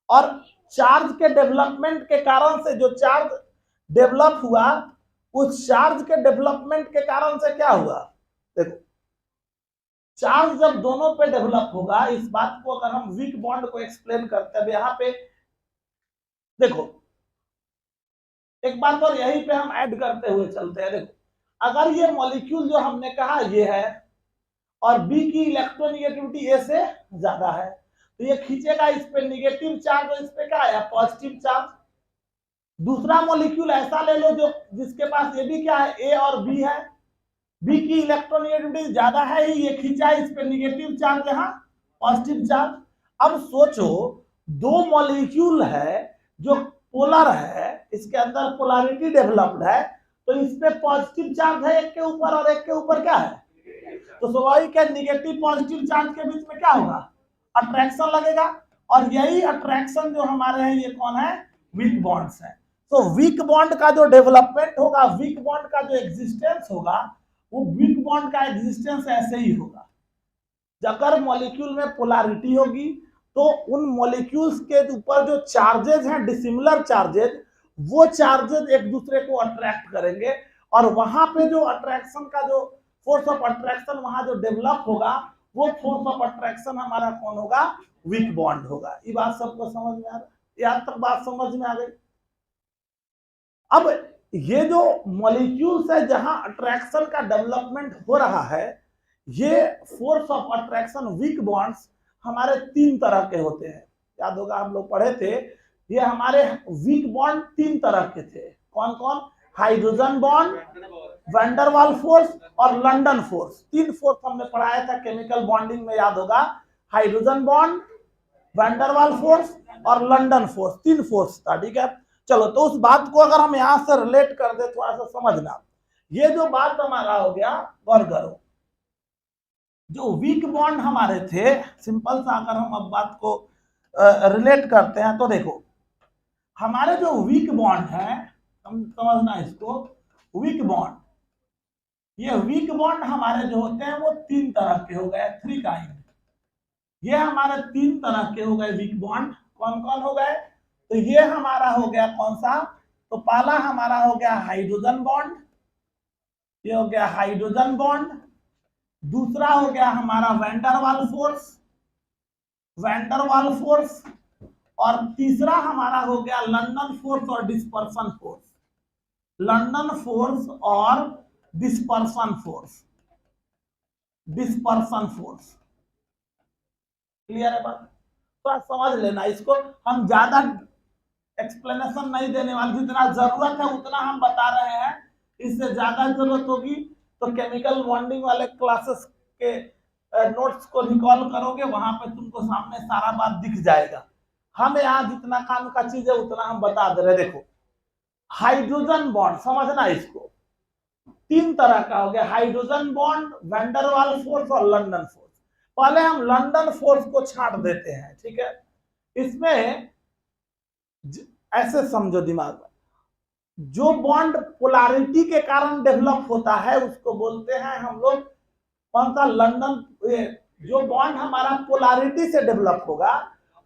और चार्ज के डेवलपमेंट के कारण से जो चार्ज डेवलप हुआ, उस चार्ज के डेवलपमेंट के कारण से क्या हुआ, देखो चार्ज जब दोनों पे डेवलप होगा, इस बात को अगर हम वीक बॉन्ड को एक्सप्लेन करते हैं यहाँ पे देखो, एक बात और यहीं पे हम ऐड करते हुए चलते हैं। देखो अगर ये मॉलिक्यूल जो हमने कहा ये है और बी की इलेक्ट्रोनेगेटिविटी ए से ज्यादा है, तो ये खींचेगा इस पे निगेटिव चार्ज और इस पे क्या है पॉजिटिव चार्ज। दूसरा मॉलिक्यूल ऐसा ले लो जो जिसके पास ये भी क्या है ए और बी है, बी की इलेक्ट्रोनेगेटिविटी ज्यादा है ही, ये खींचा इस पे निगेटिव चार्ज यहाँ पॉजिटिव चार्ज। अब सोचो दो मॉलिक्यूल है जो पोलर है, इसके अंदर पोलैरिटी डेवलप्ड है, तो इस पे पॉजिटिव चार्ज है एक के ऊपर और एक के ऊपर क्या है, तो स्वाभाविक है निगेटिव पॉजिटिव चार्ज के बीच में क्या होगा अट्रैक्शन लगेगा, और यही अट्रैक्शन जो हमारे हैं ये कौन है वीक बॉन्ड्स है। तो वीक बॉन्ड का जो डेवलपमेंट होगा, वीक बॉन्ड का जो एग्जिस्टेंस होगा, वो वीक बॉन्ड का एग्जिस्टेंस ऐसे ही होगा। अगर मॉलिक्यूल में पोलैरिटी होगी तो उन मॉलिक्यूल्स के ऊपर जो चार्जेस हैं डिसिमिलर चार्जेस, वो चार्जेस एक दूसरे को अट्रैक्ट करेंगे, और वहां पे जो अट्रैक्शन का जो फोर्स ऑफ अट्रैक्शन वहां जो डेवलप होगा, वो फोर्स ऑफ अट्रैक्शन हमारा कौन होगा वीक बॉन्ड होगा। ये बात सबको समझ में आ रहा है, यहां तक बात समझ में आ गई। अब ये जो मॉलिक्यूल्स है जहां अट्रैक्शन का डेवलपमेंट हो रहा है, ये force of attraction weak bonds हमारे तीन तरह के होते हैं। याद होगा हम लोग पढ़े थे, ये हमारे वीक बॉन्ड तीन तरह के थे। कौन कौन, hydrogen bond, van Waal force और लंडन फोर्स। तीन फोर्स हमने पढ़ाया था केमिकल बॉन्डिंग में, याद होगा hydrogen bond, van Waal force और लंडन फोर्स, तीन फोर्स था। ठीक है, चलो तो उस बात को अगर हम यहां से रिलेट कर दे थोड़ा सा समझना। ये जो बात हमारा हो गया गौर करो, जो वीक बॉन्ड हमारे थे, सिंपल सा अगर हम अब बात को रिलेट करते हैं तो देखो हमारे जो वीक बॉन्ड है, हम समझना इसको, वीक बॉन्ड, ये वीक बॉन्ड हमारे जो होते हैं वो तीन तरह के हो गए, थ्री काइंड। ये हमारे तीन तरह के हो गए वीक बॉन्ड। कौन कौन हो गए, तो ये हमारा हो गया कौन सा, तो पहला हमारा हो गया हाइड्रोजन बॉन्ड, ये हो गया हाइड्रोजन बॉन्ड। दूसरा हो गया हमारा वैन डर वाल फोर्स, वैन डर वाल फोर्स। और तीसरा हमारा हो गया लंदन फोर्स और डिस्पर्सन फोर्स, लंदन फोर्स और dispersion force, dispersion force. Clear है बात, तो आप समझ लेना इसको। हम ज्यादा एक्सप्लेनेशन नहीं देने वाले, जितना जरूरत है उतना हम बता रहे हैं। इससे ज्यादा जरूरत होगी तो केमिकल बॉन्डिंग वाले क्लासेस के नोट्स को रिकॉल करोगे, वहां पे तुमको सामने सारा बात दिख जाएगा। हम यहाँ जितना काम का चीज है उतना हम बता दे रहे। देखो हाइड्रोजन बॉन्ड, समझना इसको, तीन तरह का हो गया, हाइड्रोजन बॉन्ड, वैंडरवाल फोर्स और लंदन फोर्स। पहले हम लंदन फोर्स को छांट देते हैं, ठीक है। इसमें ऐसे समझो दिमाग में, जो बॉन्ड पोलैरिटी के कारण डेवलप होता है उसको बोलते हैं हम लोग कौन सा, लंदन। जो बॉन्ड हमारा पोलैरिटी से डेवलप होगा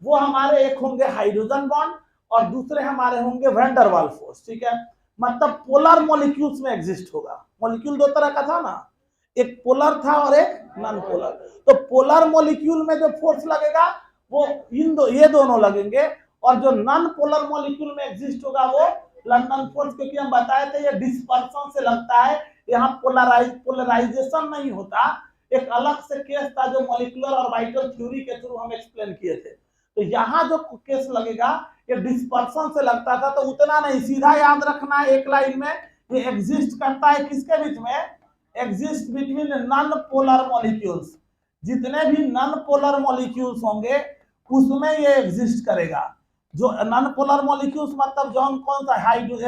वो हमारे एक होंगे हाइड्रोजन बॉन्ड और दूसरे हमारे होंगे वैंडरवाल फोर्स, ठीक है। मतलब पोलर मॉलिक्यूल्स में एग्जिस्ट होगा। मॉलिक्यूल दो तरह का था ना, एक पोलर था और एक नॉन पोलर। तो पोलर मॉलिक्यूल में जो फोर्स लगेगा वो ये दोनों लगेंगे, और जो नॉन पोलर मॉलिक्यूल में एग्जिस्ट होगा वो लंदन फोर्स, क्योंकि हम बताए थे ये डिस्पर्सन से लगता है, यहाँ पोलराइजेशन नहीं होता। एक अलग से केस था जो मॉलिक्यूलर और वाइटल थ्योरी के थ्रू हम एक्सप्लेन किए थे। तो यहाँ जो केस लगेगा ये डिस्पर्सन से लगता था, तो उतना नहीं, सीधा याद रखना है एक लाइन में, ये एग्जिस्ट करता है किसके बीच में, exist between non polar molecules. जितने भी नॉन पोलर मॉलिक्यूल्स होंगे उसमें ये एग्जिस्ट करेगा। जो नॉन पोलर मॉलिक्यूल्स मतलब जो कौन सा,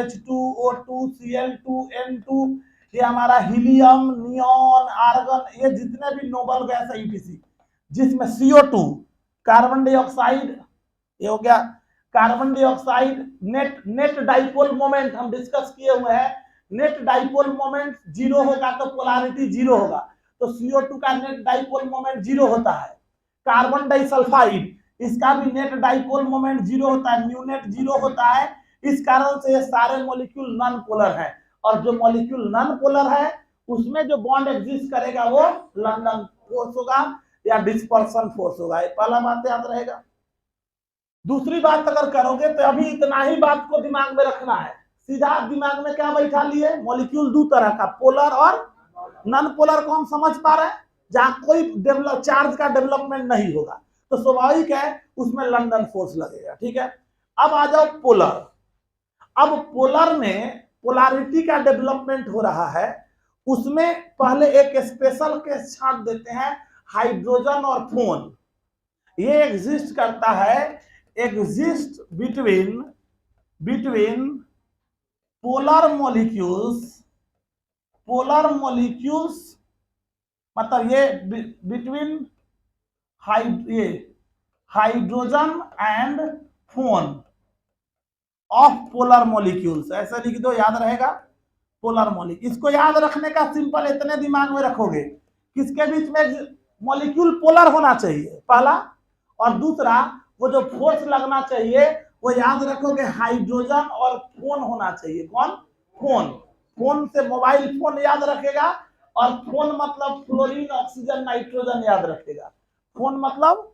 H2O2 Cl2 N2, ये हमारा हीलियम, नियॉन, आर्गन, ये जितने भी नोबल गैस है ईटीसी, जिसमें CO2 कार्बन डाइऑक्साइड, ये हो गया carbon dioxide, net dipole moment हम डिस्कस किए हुए हैं, नेट डाइपोल मोमेंट जीरो होगा तो पोलैरिटी जीरो होगा, तो CO2 का नेट डाइपोल मोमेंट जीरो होता है। कार्बन डाइसल्फाइड, इसका भी नेट डाइपोल मोमेंट जीरो होता है, न्यू नेट जीरो होता है। इस कारण से ये सारे मॉलिक्यूल नॉन पोलर है, और जो मॉलिक्यूल नॉन पोलर है उसमें जो बॉन्ड एग्जिस्ट करेगा वो लंदन फोर्स होगा या डिस्पर्सन फोर्स होगा। ये पहला बात याद रहेगा। दूसरी बात अगर करोगे तो अभी इतना ही बात को दिमाग में रखना है, सीधा दिमाग में क्या बैठा लिए, मॉलिक्यूल दो तरह का, पोलर और नॉन पोलर को हम समझ पा रहे हैं, जहां कोई चार्ज का डेवलपमेंट नहीं होगा तो स्वाभाविक है उसमें लंदन फोर्स लगेगा, ठीक है। अब आ जाओ पोलर। अब पोलर में पोलैरिटी का डेवलपमेंट हो रहा है, उसमें पहले एक स्पेशल केस छांट देते हैं, हाइड्रोजन और फोन। ये एग्जिस्ट करता है, एग्जिस्ट बिटवीन पोलर मॉलिक्यूल्स, मतलब ये between hydrogen and phone of polar molecules, ऐसा लिख दो, याद रहेगा, पोलर मॉलिक्यूल। इसको याद रखने का सिंपल इतने दिमाग में रखोगे, किसके बीच में मॉलिक्यूल पोलर होना चाहिए पहला, और दूसरा वो जो फोर्स लगना चाहिए वो याद रखोगे हाइड्रोजन और फोन होना चाहिए। कौन, फोन। फोन से मोबाइल फोन याद रखेगा, और फोन मतलब फ्लोरीन ऑक्सीजन नाइट्रोजन याद रखेगा। फोन मतलब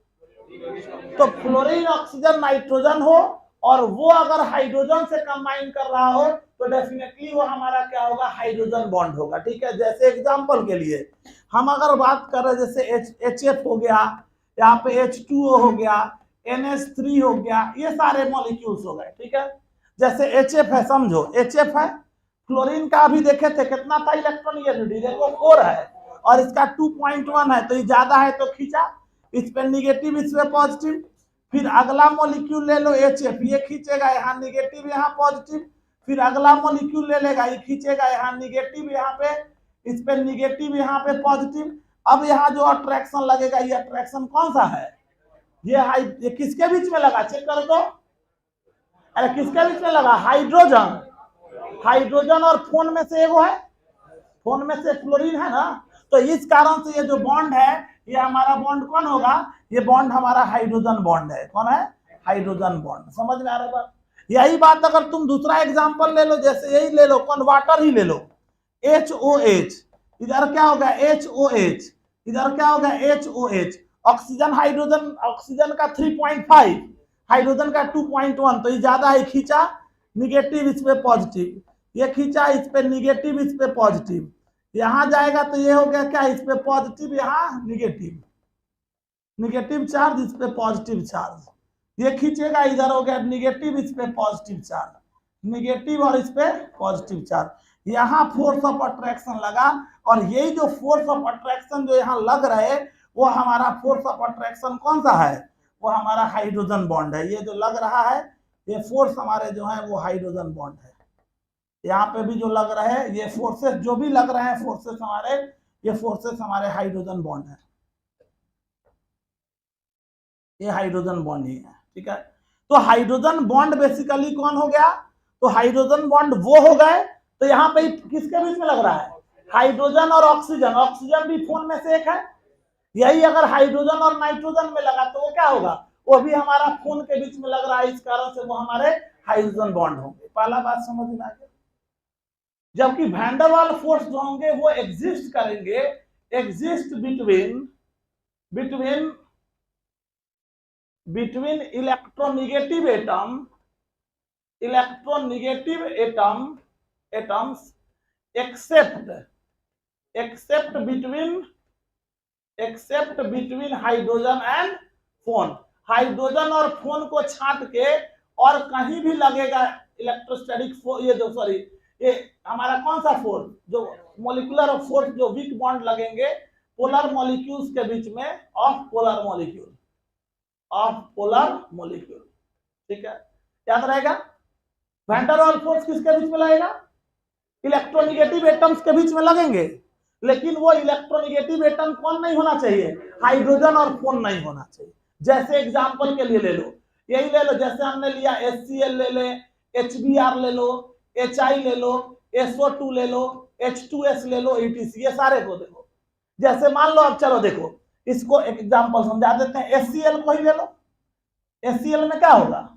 तो फ्लोरीन ऑक्सीजन नाइट्रोजन हो, और वो अगर हाइड्रोजन से कंबाइन कर रहा हो तो डेफिनेटली वो हमारा क्या होगा, हाइड्रोजन बॉन्ड होगा, ठीक है। जैसे एग्जांपल के लिए हम अगर बात कर रहे जैसे HF हो गया, यहाँ पे H2O हो गया, NH3 हो गया, ये सारे मॉलिक्यूल्स हो गए, ठीक है। जैसे HF है, समझो HF है, फ्लोरीन का अभी देखे थे कितना था इलेक्ट्रॉन, ये देखो 4 है, और इसका 2.1 है, तो ये ज्यादा है तो खींचा, इस पे निगेटिव इस पे पॉजिटिव। फिर अगला मॉलिक्यूल ले लो HF, ये खींचेगा यहाँ निगेटिव यहाँ पॉजिटिव, फिर अगला मॉलिक्यूल ले लेगा, ये खींचेगा यहाँ निगेटिव यहाँ पे, इस पे निगेटिव यहाँ पे पॉजिटिव। अब यहाँ जो अट्रैक्शन लगेगा, ये अट्रैक्शन कौन सा है, ये किसके बीच में लगा, चेक कर दो, अरे किसके बीच में लगा, हाइड्रोजन और फोन में से एगो है, फोन में से फ्लोरीन है ना, तो इस कारण से ये जो बॉन्ड है ये हमारा बॉन्ड कौन होगा, ये बॉन्ड हमारा हाइड्रोजन बॉन्ड है। कौन है, हाइड्रोजन बॉन्ड। समझ में आ रहा है बात। यही बात अगर तुम दूसरा एग्जांपल ले लो, जैसे यही ले लो, कौन, वाटर ही ले लो, HOH, इधर क्या होगा HOH, इधर क्या होगा HOH, ऑक्सीजन हाइड्रोजन, ऑक्सीजन का 3.5, हाइड्रोजन का 2.1, तो ये ज्यादा है, खींचा निगेटिव इस पे पॉजिटिव, ये खींचा इस पे निगेटिव इस पे पॉजिटिव, यहां जाएगा तो ये हो गया क्या, इस पे पॉजिटिव यहाँ निगेटिव चार्ज, इस पे पॉजिटिव चार्ज, ये खींचेगा इधर हो गया निगेटिव इस पे पॉजिटिव चार्ज, निगेटिव और इस पे पॉजिटिव चार्ज, यहाँ फोर्स ऑफ अट्रैक्शन लगा। और यही जो फोर्स ऑफ अट्रैक्शन जो यहाँ लग रहे वो हमारा फोर्स ऑफ अट्रैक्शन कौन सा है, वो हमारा हाइड्रोजन बॉन्ड है। ये जो लग रहा है ये फोर्स हमारे जो है वो हाइड्रोजन बॉन्ड है। यहाँ पे भी जो लग रहा है ये फोर्सेस, जो भी लग रहे हैं फोर्सेस हमारे, ये फोर्सेस हमारे हाइड्रोजन बॉन्ड है, ये हाइड्रोजन बॉन्ड ही है, ठीक है। तो हाइड्रोजन बॉन्ड बेसिकली कौन हो गया, तो हाइड्रोजन बॉन्ड वो हो गए, तो यहाँ पे किसके बीच में लग रहा है, हाइड्रोजन और ऑक्सीजन, ऑक्सीजन भी फोन में से एक है, यही अगर हाइड्रोजन और नाइट्रोजन में लगा तो वो क्या होगा, वो भी हमारा फोन के बीच में लग रहा है, इस कारण से वो हमारे हाइड्रोजन बॉन्ड होंगे। पहला बात समझ में आ गया। जबकि वैंडरवाल फोर्स जो होंगे वो एग्जिस्ट करेंगे, exist between between between electronegative atoms except between hydrogen and phone. Hydrogen और फोन को छांट के और कहीं भी लगेगा इलेक्ट्रोस्टैटिक फोर्स, ये जो सॉरी ये हमारा कौन सा फोर्स, जो मोलिकुलर फोर्स, जो वीक बॉन्ड लगेंगे पोलर मॉलिक्यूल्स के बीच में ऑफ पोलर मॉलिक्यूल, ठीक है, याद रहेगा। वैंडरवाल फोर्स किसके बीच में लगेगा, इलेक्ट्रोनेगेटिव एटम्स के बीच में लगेंगे, लेकिन वो इलेक्ट्रोनेगेटिव एटम कौन नहीं होना चाहिए, हाइड्रोजन और फोन नहीं होना चाहिए। जैसे एग्जांपल के लिए ले लो, यही ले लो, जैसे हमने लिया HCl ले ले, HBr ले लो, HI ले लो, SO2 ले लो, H2S ले लो, ETC, ये सारे को देखो। जैसे मान लो, अब चलो देखो इसको एक एग्जांपल समझा देते हैं, HCl को ही ले लो। HCl में क्या होगा,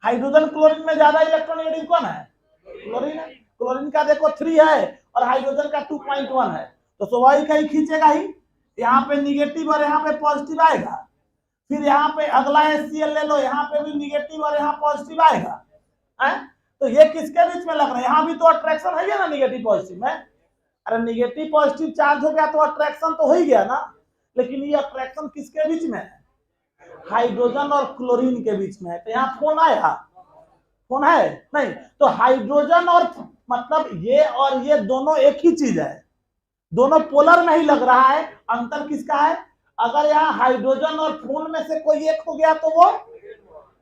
हाइड्रोजन क्लोरीन में ज्यादा इलेक्ट्रोनेगेटिव कौन है, क्लोरीन है। क्लोरीन का देखो 3 है और हाइड्रोजन का 2.1 है, तो स्वाभाविक ही खींचेगा ही, यहाँ पे निगेटिव और यहाँ पे पॉजिटिव आएगा। फिर यहाँ पे अगला HCl ले लो, यहाँ पे भी निगेटिव और यहाँ पॉजिटिव आएगा है? तो ये किसके बीच में लग रहा है, यहाँ भी तो अट्रैक्शन है ना निगेटिव पॉजिटिव में। अरे निगेटिव पॉजिटिव चार्ज हो गया तो अट्रैक्शन तो हो ही गया ना, लेकिन ये अट्रैक्शन किसके बीच में है, हाइड्रोजन और क्लोरीन के बीच में है। तो यहाँ फोन आया, फोन है नहीं, तो हाइड्रोजन और मतलब ये और ये दोनों एक ही चीज है, दोनों पोलर नहीं लग रहा है। अंतर किसका है, अगर यहाँ हाइड्रोजन और फोन में से कोई एक हो गया तो वो,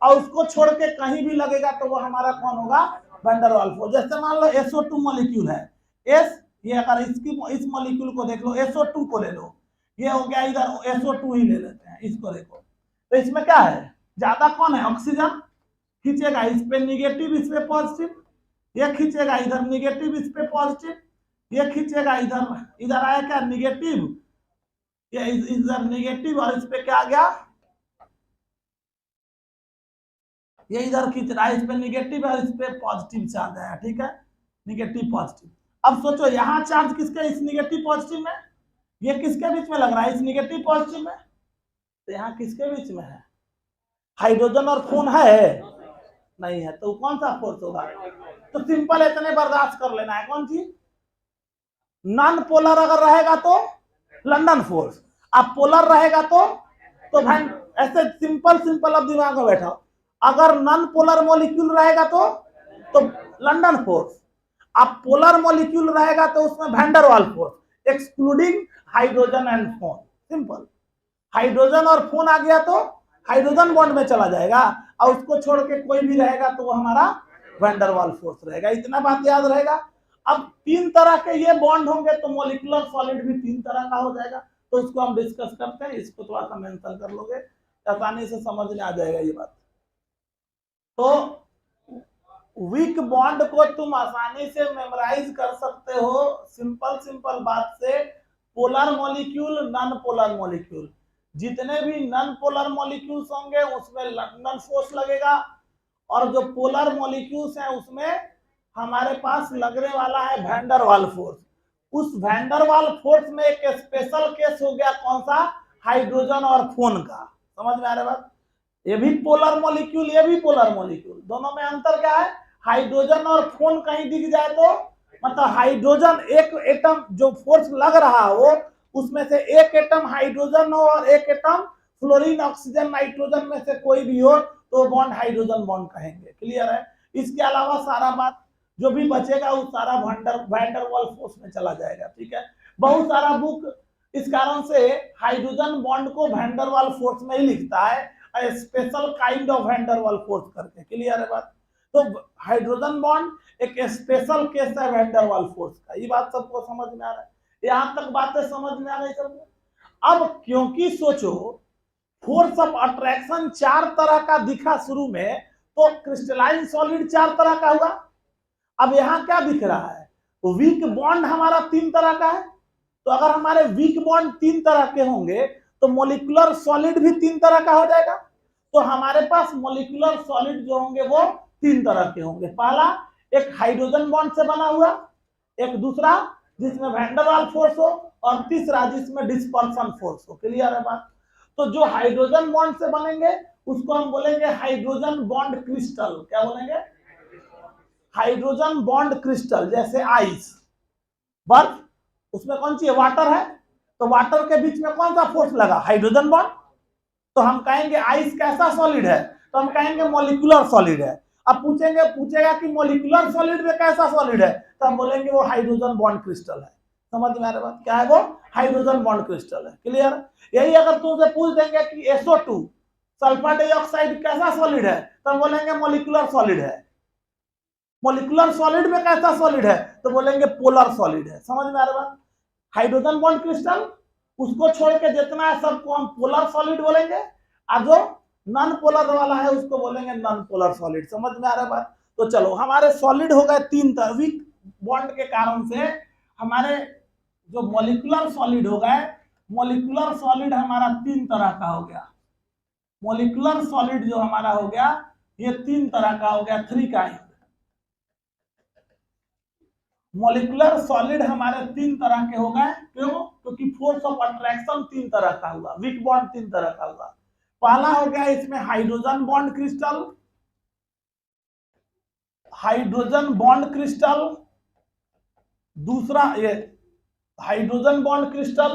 और उसको छोड़ के कहीं भी लगेगा तो वो हमारा कौन होगा, वैंडरवाल फोर्स। जैसे मान लो SO2 मॉलिक्यूल है, S, ये अगर इस मॉलिक्यूल को देख लो, SO2 को ले लो, ये हो गया, इधर SO2 ही ले लेते हैं, इसको देखो, तो इसमें क्या है, ज्यादा कौन है, ऑक्सीजन खींचेगा, इस पे निगेटिव इस पे पॉजिटिव, ये खींचेगा इधर निगेटिव इस पे पॉजिटिव, ये खींचेगा इधर आया क्या निगेटिव, ये इधर निगेटिव और इस पे क्या आ गया, ये इधर खींच रहा है, इस पे निगेटिव और इस पे पॉजिटिव चार्ज आया, ठीक है, निगेटिव पॉजिटिव। अब सोचो यहाँ चार्ज किसके, इस निगेटिव पॉजिटिव में, ये किसके बीच में लग रहा है, इस निगेटिव पॉजिटिव में, तो यहाँ किसके बीच में है, हाइड्रोजन और फोन है नहीं है, तो कौन सा फोर्स होगा, तो सिंपल इतने बर्दाश्त कर लेना है, कौन चीज, नॉन पोलर अगर रहेगा तो लंदन फोर्स, अब पोलर रहेगा तो भाई ऐसे सिंपल अब दिमाग में बैठाओ, अगर नॉन पोलर मॉलिक्यूल रहेगा तो लंदन फोर्स, अब पोलर मॉलिक्यूल रहेगा तो उसमें van der Waals force, excluding hydrogen and FON. Simple, hydrogen और फोन आ गया तो हाइड्रोजन बॉन्ड में चला जाएगा, और उसको छोड़ के कोई भी रहेगा तो वो हमारा वैंडरवाल फोर्स रहेगा। इतना बात याद रहेगा। अब 3 तरह के ये बॉन्ड होंगे तो मॉलिक्यूलर सॉलिड भी 3 तरह का हो जाएगा, तो इसको हम डिस्कस करते हैं, इसको थोड़ा सा मेंशन कर लोगे, आसानी से समझ में आ जाएगा ये बात। तो वीक बॉन्ड को तुम आसानी से मेमोराइज कर सकते हो सिंपल बात से, polar molecule, non polar molecule, जितने भी नॉन पोलर मॉलिक्यूल्स होंगे उसमें लंदन फोर्स लगेगा, और जो पोलर मॉलिक्यूल्स हैं उसमें हमारे पास लगने वाला है वैंडरवाल फोर्स। उस वैंडरवाल फोर्स में एक स्पेशल केस हो गया, कौन सा, हाइड्रोजन और फोन का। समझ में आ रहा है बात, ये भी पोलर मॉलिक्यूल, ये भी पोलर मॉलिक्यूल, दोनों में अंतर क्या है, हाइड्रोजन और फोन कहीं दिख जाए तो मतलब हाइड्रोजन एक एटम जो फोर्स लग रहा हो उसमें से एक एटम हाइड्रोजन हो और एक एटम फ्लोरीन, ऑक्सीजन, नाइट्रोजन में से कोई भी हो तो बॉन्ड हाइड्रोजन बॉन्ड कहेंगे। क्लियर है। इसके अलावा सारा बात जो भी बचेगा वो सारा वैंडरवाल फोर्स में चला जाएगा। ठीक है, बहुत सारा बुक इस कारण से हाइड्रोजन बॉन्ड को वैंडरवाल फोर्स में ही लिखता है, स्पेशल काइंड ऑफ वैंडरवाल फोर्स करके। क्लियर है बात। तो हाइड्रोजन बॉन्ड एक स्पेशल केस है वैन डर वाल्स फोर्स का। ये बात सबको समझ में आ रहा है? यहां तक बातें समझ में आ रही सबको? अब क्योंकि सोचो फोर्स ऑफ अट्रैक्शन चार तरह का दिखा शुरू में, तो क्रिस्टलाइन सॉलिड चार तरह का हुआ। अब यहां क्या दिख रहा है? वीक बॉन्ड हमारा तीन तरह का है। तो अगर हमारे वीक बॉन्ड तीन तरह के होंगे तो मोलिकुलर सॉलिड भी तीन तरह का हो जाएगा। तो हमारे पास मोलिकुलर सॉलिड जो होंगे वो तीन तरह के होंगे। पहला एक हाइड्रोजन बॉन्ड से बना हुआ, एक दूसरा जिसमें वैन डर वाल्स फोर्स हो, और तीसरा जिसमें डिस्पर्सन फोर्स हो। क्लियर है बात? तो जो हाइड्रोजन बॉन्ड से बनेंगे उसको हम बोलेंगे हाइड्रोजन बॉन्ड क्रिस्टल। क्या बोलेंगे? Hydrogen bond crystal. जैसे आइस, बर्फ, उसमें कौन सी है? वाटर है। तो वाटर के बीच में कौन सा फोर्स लगा? Hydrogen bond. तो हम कहेंगे आइस कैसा सॉलिड है? तो हम कहेंगे मॉलिक्यूलर सॉलिड है। अब पूछेगा कि मॉलिक्यूलर सॉलिड में कैसा सॉलिड है? तो हम बोलेंगे वो हाइड्रोजन बॉन्ड क्रिस्टल है। समझ में आ रहा बात? क्या है वो? हाइड्रोजन बॉन्ड क्रिस्टल है। क्लियर? यही अगर तुमसे पूछ देंगे कि SO2 सल्फर डाइऑक्साइड कैसा सॉलिड है, तो हम बोलेंगे मॉलिक्यूलर सॉलिड है। मॉलिक्यूलर सॉलिड में कैसा सॉलिड है? तो बोलेंगे पोलर सॉलिड है। समझ में आ रहा बात? हाइड्रोजन बॉन्ड क्रिस्टल, उसको छोड़ के जितना है सबको हम पोलर सॉलिड बोलेंगे, और जो नॉन पोलर वाला है उसको बोलेंगे नॉन पोलर सॉलिड। समझ में आ रहा है बात? तो चलो, हमारे सॉलिड हो गए तीन तरह। वीक बॉन्ड के कारण से हमारे जो मॉलिक्यूलर सॉलिड हो गए, मॉलिक्यूलर सॉलिड हमारा तीन तरह का हो गया। मॉलिक्यूलर सॉलिड जो हमारा हो गया ये तीन तरह का हो गया, थ्री काइंड। मॉलिक्यूलर सॉलिड हमारे तीन तरह के हो गए। क्यों? क्योंकि फोर्स ऑफ अट्रैक्शन तीन तरह का हुआ, वीक बॉन्ड तीन तरह का हुआ। पहला हो गया इसमें hydrogen bond crystal, hydrogen bond crystal. दूसरा ये हाइड्रोजन बॉन्ड क्रिस्टल।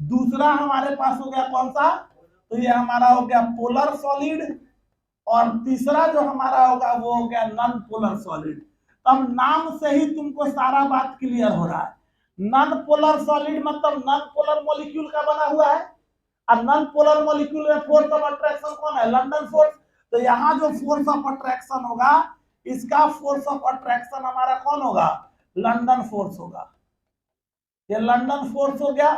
दूसरा हमारे पास हो गया कौन सा? तो ये हमारा हो गया पोलर सॉलिड। और तीसरा जो हमारा होगा वो हो गया नॉन पोलर सॉलिड। तब नाम से ही तुमको सारा बात क्लियर हो रहा है। नॉन पोलर सॉलिड मतलब नॉन पोलर मॉलिक्यूल का बना हुआ है, और नॉन पोलर मॉलिक्यूल में फोर्स ऑफ अट्रैक्शन कौन है? London force. तो यहाँ जो फोर्स ऑफ अट्रैक्शन होगा, इसका फोर्स ऑफ अट्रैक्शन हमारा कौन होगा? लंडन फोर्स होगा। ये लंडन फोर्स हो गया।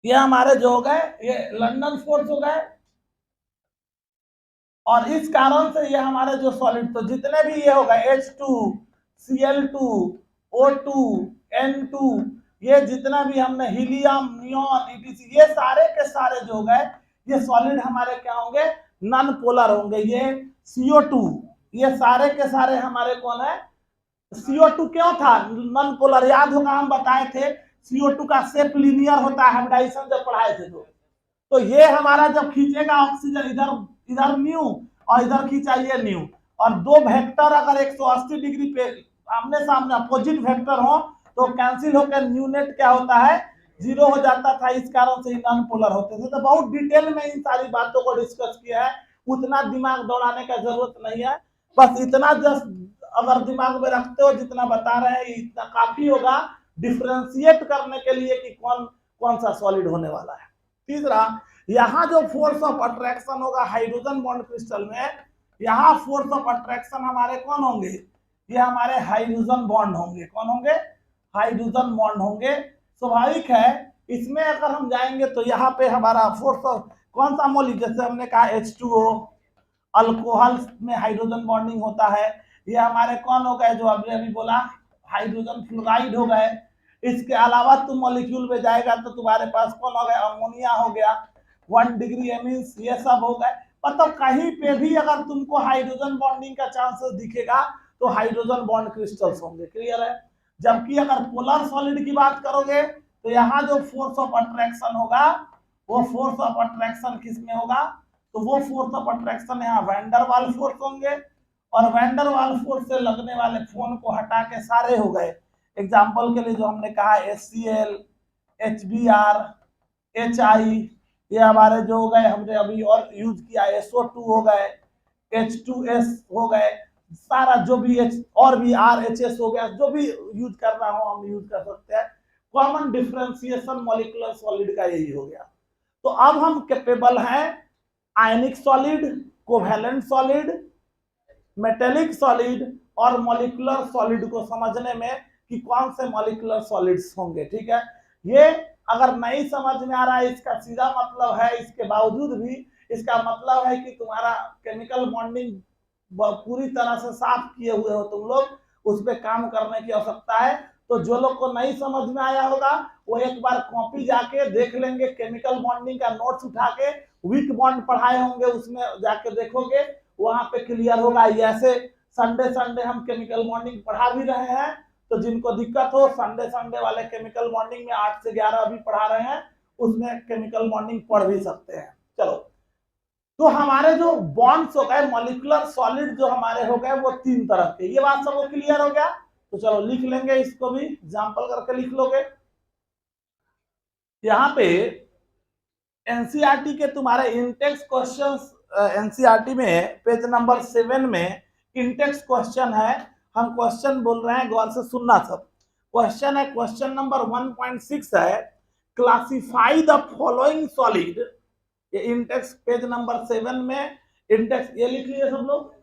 ये हमारे जो हो गए ये लंडन फोर्स हो गए। और इस कारण से ये हमारे जो सॉलिड, तो जितने भी ये हो गए H2, Cl2, O2, N2, ये जितना भी हमने हीलियम, नियॉन, etc, ये सारे के सारे जो गए ये सॉलिड हमारे क्या होंगे? नॉन पोलर होंगे। ये CO2, ये सारे के सारे हमारे कौन है? CO2 क्यों था नॉन पोलर? याद होगा हम बताए थे CO2 का शेप लीनियर होता है, हाइब्रिडाइजेशन जब पढ़ाए थे। तो ये हमारा जब खींचेगा ऑक्सीजन, इधर न्यू और इधर खींचाइए न्यू, और दो वेक्टर अगर 180 डिग्री पे आमने सामने अपोजिट वेक्टर हो तो कैंसिल होकर न्यू नेट क्या होता है? जीरो हो जाता था। इस कारण से नॉन पोलर होते थे। तो बहुत डिटेल में इन सारी बातों को डिस्कस किया है, उतना दिमाग दौड़ाने का जरूरत नहीं है। बस इतना जस्ट अगर दिमाग में रखते हो जितना बता रहे हैं इतना काफी होगा डिफ्रेंशिएट करने के लिए कि कौन कौन सा सॉलिड होने वाला है। तीसरा, यहाँ जो फोर्स ऑफ अट्रैक्शन होगा हाइड्रोजन बॉन्ड क्रिस्टल में, यहाँ फोर्स ऑफ अट्रैक्शन हमारे कौन होंगे? ये हमारे हाइड्रोजन बॉन्ड होंगे। कौन होंगे? हाइड्रोजन बॉन्ड होंगे। स्वाभाविक है इसमें अगर हम जाएंगे तो यहाँ पे हमारा फोर्स ऑफ कौन सा मॉलिक्यूल, जैसे हमने कहा H2O, अल्कोहल में हाइड्रोजन बॉन्डिंग होता है। ये हमारे कौन हो गए? जो अभी बोला हाइड्रोजन फ्लोराइड हो गए। इसके अलावा तुम मॉलिक्यूल में जाएगा तो तुम्हारे पास कौन हो गया? अमोनिया हो गया, 1 डिग्री एमिन्स, ये सब हो गए। मतलब कहीं पे भी अगर तुमको हाइड्रोजन बॉन्डिंग का चांसेस दिखेगा तो हाइड्रोजन बॉन्ड क्रिस्टल्स होंगे। क्लियर है? जबकि अगर पोलर सॉलिड की बात करोगे तो यहाँ जो फोर्स ऑफ अट्रैक्शन होगा वो फोर्स ऑफ अट्रैक्शन किसमें होगा? तो वो फोर्स ऑफ अट्रैक्शन यहाँ वैन डर वाल्स फोर्स होंगे। और वैन डर वाल्स फोर्स से लगने वाले फोन को हटा के सारे हो गए। एग्जाम्पल के लिए जो हमने कहा HCl, HBr, HI, ये हमारे जो हो गए हमने अभी और यूज किया SO2 हो गए, H2S हो गए, सारा जो भी और भी RHS हो गया, जो भी यूज करना हो हम यूज कर सकते हैं। कॉमन डिफरेंशिएशन मॉलिक्यूलर सॉलिड का यही हो गया। तो अब हम कैपेबल हैं आयनिक solid, covalent solid, metallic solid और मॉलिक्यूलर सॉलिड को समझने में कि कौन से मॉलिक्यूलर सॉलिड्स होंगे। ठीक है, ये अगर नहीं समझ में आ रहा है, इसका सीधा मतलब है, इसके बावजूद भी इसका मतलब है कि तुम्हारा केमिकल बॉन्डिंग पूरी तरह से साफ किए हुए हो तुम लोग, उस पर काम करने की आवश्यकता है। तो जो लोग को नहीं समझ में आया होगा वो एक बार कॉपी जाके देख लेंगे, केमिकल बॉन्डिंग का नोट्स उठा के, वीक बॉन्ड पढ़ाए होंगे उसमें जाके देखोगे, वहां पे क्लियर होगा। ऐसे संडे संडे हम केमिकल बॉन्डिंग पढ़ा भी रहे हैं, तो जिनको दिक्कत हो संडे संडे वाले केमिकल बॉन्डिंग में 8 से 11 अभी पढ़ा रहे हैं, उसमें केमिकल बॉन्डिंग पढ़ भी सकते हैं। चलो, तो हमारे जो बॉन्ड्स हो गए मॉलिक्यूलर सॉलिड जो हमारे हो गए वो 3 तरह के, ये बात सबको क्लियर हो गया। तो चलो लिख लेंगे, इसको भी एग्जांपल करके लिख लोगे। यहाँ पे एनसीईआरटी के तुम्हारे इंटेक्स क्वेश्चंस, एनसीईआरटी में पेज नंबर 7 में इंटेक्स क्वेश्चन है। हम क्वेश्चन बोल रहे हैं, गौर से सुनना सब। क्वेश्चन है, क्वेश्चन नंबर 1.6 है, क्लासिफाई द फॉलोइंग सॉलिड। ये इंडेक्स पेज नंबर 7 में इंडेक्स ये लिख लीजिए सब लोग।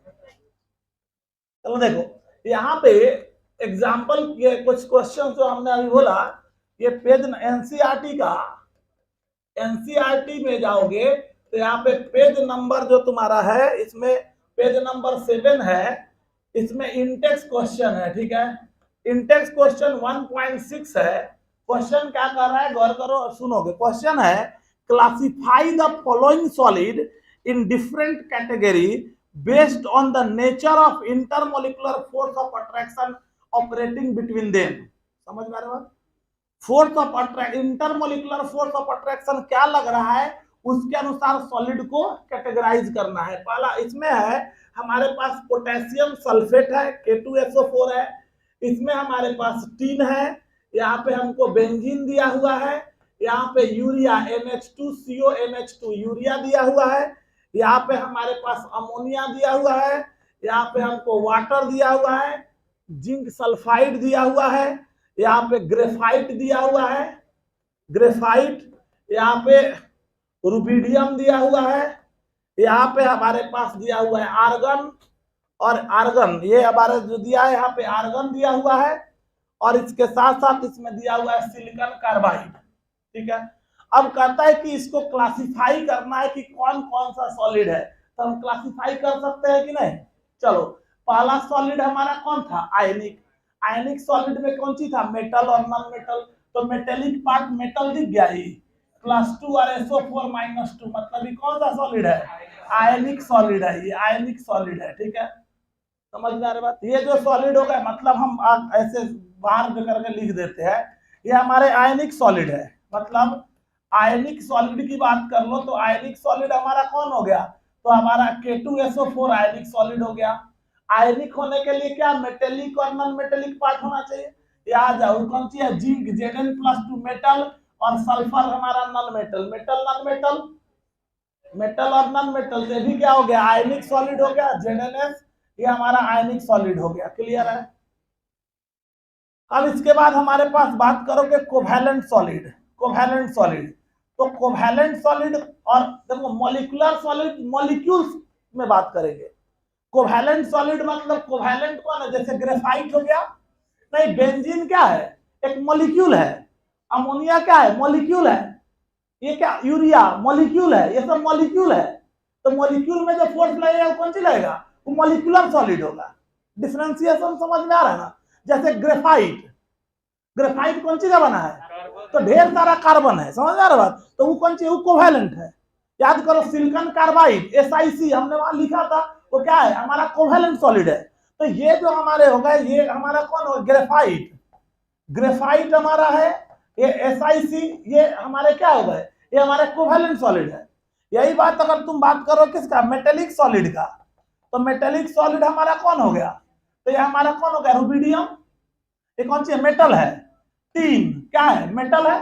चलो देखो यहाँ पे एग्जाम्पल के कुछ क्वेश्चन जो हमने अभी बोला, ये पेज एनसीईआरटी का, एनसीईआरटी में जाओगे तो यहाँ पे पेज नंबर जो तुम्हारा है, इसमें पेज नंबर 7 है, इसमें इंडेक्स क्वेश्चन है। ठीक है, इंडेक्स क्वेश्चन 1.6 है। क्वेश्चन क्या कर रहा है, गौर करो सुनोगे। क्वेश्चन है, classify the following solid in different category based on the nature of intermolecular force of attraction operating between them. समझ में आ रहा है? Force of attraction, intermolecular force of attraction क्या लग रहा है, उसके अनुसार सॉलिड को कैटेगराइज करना है। पहला इसमें है हमारे पास पोटेशियम सल्फेट है, K2SO4 है, इसमें हमारे पास टीन है, यहाँ पे हमको बेंजीन दिया हुआ है, यहाँ पे यूरिया NH2CONH2 यूरिया दिया हुआ है, यहाँ पे हमारे पास अमोनिया दिया हुआ है, यहाँ पे हमको वाटर दिया हुआ है, जिंक सल्फाइड दिया हुआ है, यहाँ पे ग्रेफाइट दिया हुआ है, ग्रेफाइट, यहाँ पे रुबिडियम दिया हुआ है, यहाँ पे हमारे पास दिया हुआ है आर्गन, और आर्गन ये हमारे जो दिया है यहाँ पे आर्गन दिया हुआ है, और इसके साथ साथ इसमें दिया हुआ है सिलिकॉन कार्बाइड। ठीक है, अब कहता है कि इसको क्लासिफाई करना है कि कौन कौन सा सॉलिड है, तो हम क्लासिफाई कर सकते हैं कि नहीं। चलो, पहला सॉलिड हमारा कौन था, आयनिक। आयनिक सॉलिड में कौन सी था, मेटल और नॉन मेटल। तो मेटेलिक पार्ट मेटल दिख गया, ही +2 और SO4 -2, मतलब ये कौन सा सॉलिड है, आयनिक सॉलिड है, ये आयनिक सॉलिड है। ठीक है, समझ में आ रही बात। ये जो सॉलिड हो गया, मतलब हम ऐसे बाहर करके लिख देते हैं, ये हमारे आयनिक सॉलिड है। मतलब आयनिक सॉलिड की बात कर लो तो आयनिक सॉलिड हमारा कौन हो गया, तो हमारा K2SO4 आयनिक सॉलिड हो गया। आयनिक होने के लिए क्या, मेटेलिक और नॉन मेटेलिक पार्ट होना चाहिए। याद जाओ कौन सी है, जिंक Zn+2 मेटल, और सल्फर हमारा non metal. Metal non metal, metal और नॉन मेटल से भी क्या हो गया, आयनिक सॉलिड हो गया। ZnS ये हमारा आयनिक सॉलिड हो गया। क्लियर है। अब इसके बाद हमारे पास बात करोगे कोवैलेंट सॉलिड। कोवैलेंट सॉलिड, तो कोवैलेंट सॉलिड, और देखो मॉलिक्यूलर सॉलिड मॉलिक्यूल्स में बात करेंगे। कोवैलेंट सॉलिड मतलब कोवैलेंट कौन है, जैसे ग्रेफाइट हो गया, नहीं बेंजीन क्या है, एक मॉलिक्यूल है। अमोनिया क्या है, मॉलिक्यूल है। ये क्या, यूरिया मॉलिक्यूल है। ये सब मॉलिक्यूल है। तो मॉलिक्यूल में जो फोर्स लगेगा वो कौन सी लगेगा, वो मॉलिक्यूलर सॉलिड होगा। डिफरेंशिएशन समझ में आ रहा है ना। जैसे ग्रेफाइट, ग्रेफाइट कौन सी का बना है, तो ढेर सारा कार्बन है, समझ में आ रहा बात, तो वो कौन सी, वो कोवैलेंट है। याद करो सिलिकॉन कार्बाइड SiC हमने वहां लिखा था, वो क्या है, हमारा कोवैलेंट सॉलिड है। तो ये जो हमारे हो गए, ये हमारा कौन हो, ग्रेफाइट। ग्रेफाइट हमारा है, ये SiC ये हमारे क्या हो गए, ये हमारे कोवैलेंट सॉलिड है। यही बात अगर तुम बात करो किसका, मेटेलिक सॉलिड का, तो मेटेलिक सॉलिड हमारा कौन हो गया, तो ये हमारा कौन हो गया, रुबिडियम। ये कौन सी है, मेटल है। टीन क्या है, मेटल है।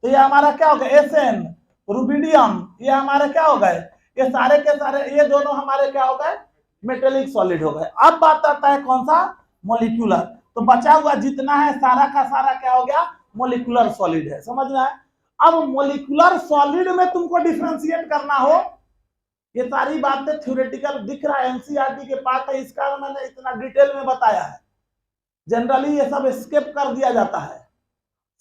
तो ये हमारा क्या हो गया, SN, रुबिडियम, ये हमारे क्या हो गए, ये सारे के सारे, ये दोनों हमारे क्या हो गए, मेटेलिक सॉलिड हो गए। अब बात आता है कौन सा, मॉलिक्यूलर। तो बचा हुआ जितना है सारा का सारा क्या हो गया, मॉलिक्यूलर सॉलिड है। समझ में आया। अब मॉलिक्यूलर सॉलिड में तुमको डिफरेंशिएट करना हो ये सारी बातें थ्योरेटिकल दिख रहा है, एनसीईआरटी के पार्ट है, इसका मैंने इतना डिटेल में बताया है। जनरली ये सब स्किप कर दिया जाता है,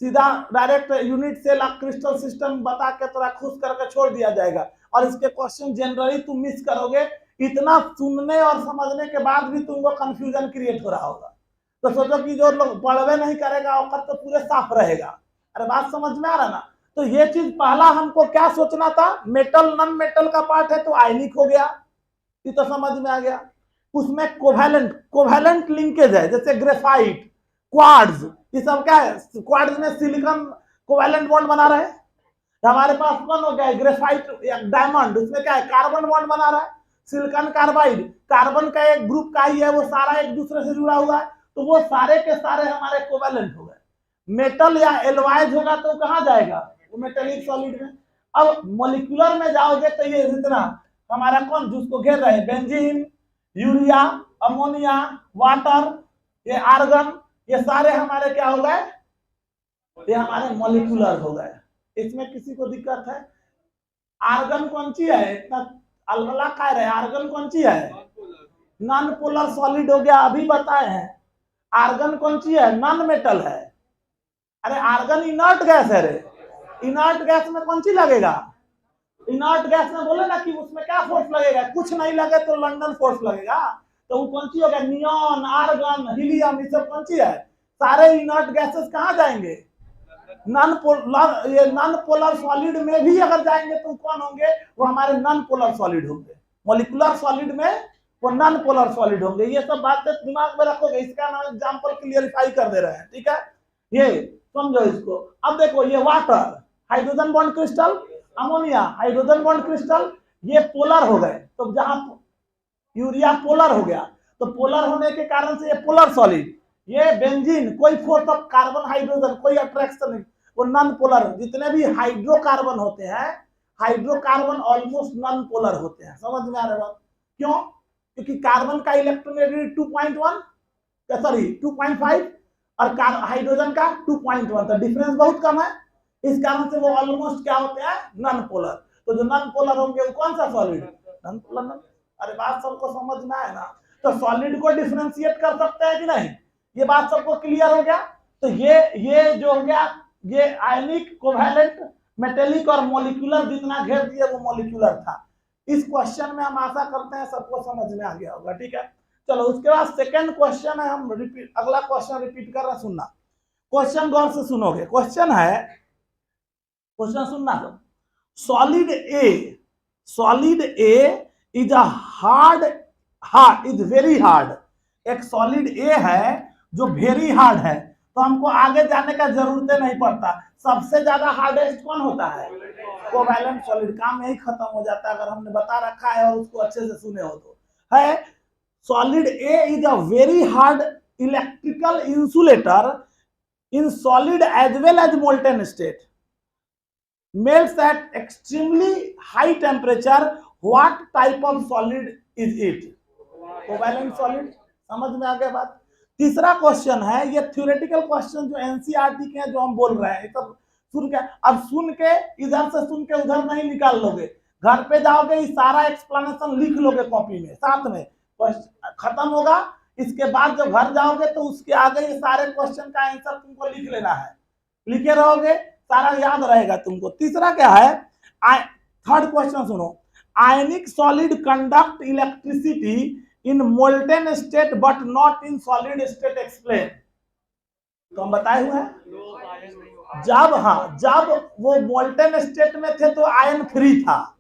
सीधा direct unit cell crystal system बता के थोड़ा खुश करके छोड़ दिया जाएगा, और इसके क्वेश्चन जनरली तुम मिस करोगे। इतना सुनने और समझने के बाद भी तुमको कंफ्यूजन क्रिएट हो रहा होगा, तो सोचो कि जो लोग पढ़वे नहीं करेगा वो तो पूरे साफ रहेगा। अरे बात समझ में आ रहा ना? तो ये चीज पहला हमको क्या सोचना था, मेटल नॉन मेटल का पार्ट है तो आयनिक हो गया, ये तो समझ में आ गया। उसमें कोवेलेंट कोवेलेंट लिंकेज है, जैसे ग्रेफाइट, क्वार्ट्ज, ये सब क्या है, क्वार्ट्ज में सिलिकॉन कोवेलेंट बॉन्ड बना रहे हैं। हमारे पास कौन हो गया ग्रेफाइट या डायमंड, उसमें क्या है कार्बन बॉन्ड बना रहा है। सिलिकॉन कार्बाइड, कार्बन का एक ग्रुप का ही है, वो सारा एक दूसरे से जुड़ा हुआ है, तो वो सारे के सारे हमारे कोवेलेंट हो गए। मेटल या एलवाइज होगा तो कहां जाएगा, वो मेटेलिक सॉलिड में। अब मॉलिक्यूलर में जाओगे तो ये जितना हमारा कौन जिसको घेर रहे, बेंजीन, यूरिया, अमोनिया, वाटर, ये आर्गन, ये सारे हमारे क्या हो गए, ये हमारे मॉलिक्यूलर हो गए। इसमें किसी को दिक्कत है? आर्गन कौन सी है, इतना अलगला खा रहे, आर्गन कौन सी है, नॉन पोलर सॉलिड हो गया, अभी बताए हैं। आर्गन कौन सी है, नॉन मेटल है। अरे आर्गन इनर्ट गैस है रे, इनर्ट गैस में कौन सी लगेगा, इनर्ट गैस में बोले ना कि उसमें क्या फोर्स लगेगा, कुछ नहीं लगे तो लंडन फोर्स लगेगा, तो वो कौन सी हो गया, नियॉन, आर्गन, हीलियम, ये सब कौन सी है, सारे इनर्ट गैसेस कहाँ जाएंगे, नॉन पोलर सॉलिड में भी अगर जाएंगे तो कौन होंगे, वो हमारे नॉन पोलर सॉलिड होंगे। मॉलिक्यूलर सॉलिड में वो नॉन पोलर सॉलिड होंगे। ये सब बातें दिमाग में रखोगे, इसका नाम एग्जांपल क्लियरिफाई कर दे रहे हैं, ठीक है, ये समझो इसको। अब देखो ये water, hydrogen bond crystal, ammonia hydrogen bond crystal, ये पोलर हो गए, तो जहां यूरिया पोलर हो गया, तो पोलर होने के कारण से ये पोलर सॉलिड। ये बेंजीन, कोई फोर्स ऑफ कार्बन हाइड्रोजन, कोई अट्रैक्शन नहीं, वो नॉन पोलर। जितने भी हाइड्रोकार्बन होते हैं, हाइड्रोकार्बन ऑलमोस्ट नॉन पोलर होते हैं। समझ में आ रहा है? क्यों? क्योंकि कार्बन का इलेक्ट्रोनेगेटिविटी 2.1, सॉरी 2.5, और हाइड्रोजन का 2.1, तो डिफरेंस बहुत कम है। इस कारण से वो ऑलमोस्ट क्या होते हैं, नॉन पोलर। तो जो नॉन पोलर होंगे वो कौन सा सॉलिड, नॉन पोलर। अरे बात सबको समझ में आए ना? तो सॉलिड को डिफरेंशिएट कर सकते हैं कि नहीं, ये बात सबको क्लियर हो गया। तो ये जो हो गया, ये आयनिक, कोवेलेंट, मेटेलिक और मॉलिक्यूलर जितना घेर दिए वो मॉलिक्यूलर था। इस क्वेश्चन में हम आशा करते हैं सबको समझ में आ गया होगा, ठीक है। चलो उसके बाद सेकंड क्वेश्चन है, हम रिपीट, अगला क्वेश्चन रिपीट कर रहे, सुनना क्वेश्चन गौर से सुनोगे। क्वेश्चन है, क्वेश्चन सुनना तो, solid A is a hard is very hard. एक सॉलिड ए है जो वेरी हार्ड है, तो हमको आगे जाने का जरूरत नहीं पड़ता। सबसे ज्यादा हार्डेस्ट कौन होता है, कोवैलेंट सॉलिड। काम यही खत्म हो जाता है अगर हमने बता रखा है और उसको अच्छे से सुने हो तो। है solid A is a very hard electrical insulator in solid as well as molten state, melts at extremely high temperature. What type of solid is it? Covalent solid. समझ में आ गया बात? तीसरा क्वेश्चन है, ये थ्योरेटिकल क्वेश्चन जो NCERT के हैं, जो हम बोल रहे हैं, सब सुन के, अब सुन के इधर से सुन के उधर नहीं निकाल लोगे, घर पे जाओगे ये सारा एक्सप्लेनेशन लिख लोगे कॉपी में, साथ में खत्म होगा। इसके बाद जब घर जाओगे तो उसके आगे ये सारे क्वेश्चन का आंसर तुमको लिख लेना है, लिखे रहोगे, सारा याद रहेगा तुमको। तीसरा क्या है, थर्ड क्वेश्चन सुनो, आयनिक solid conduct electricity in molten state but not in solid state, explain. तो हम बताए हुए हैं, जब वो मोल्टेन स्टेट में थे तो आयन फ्री था,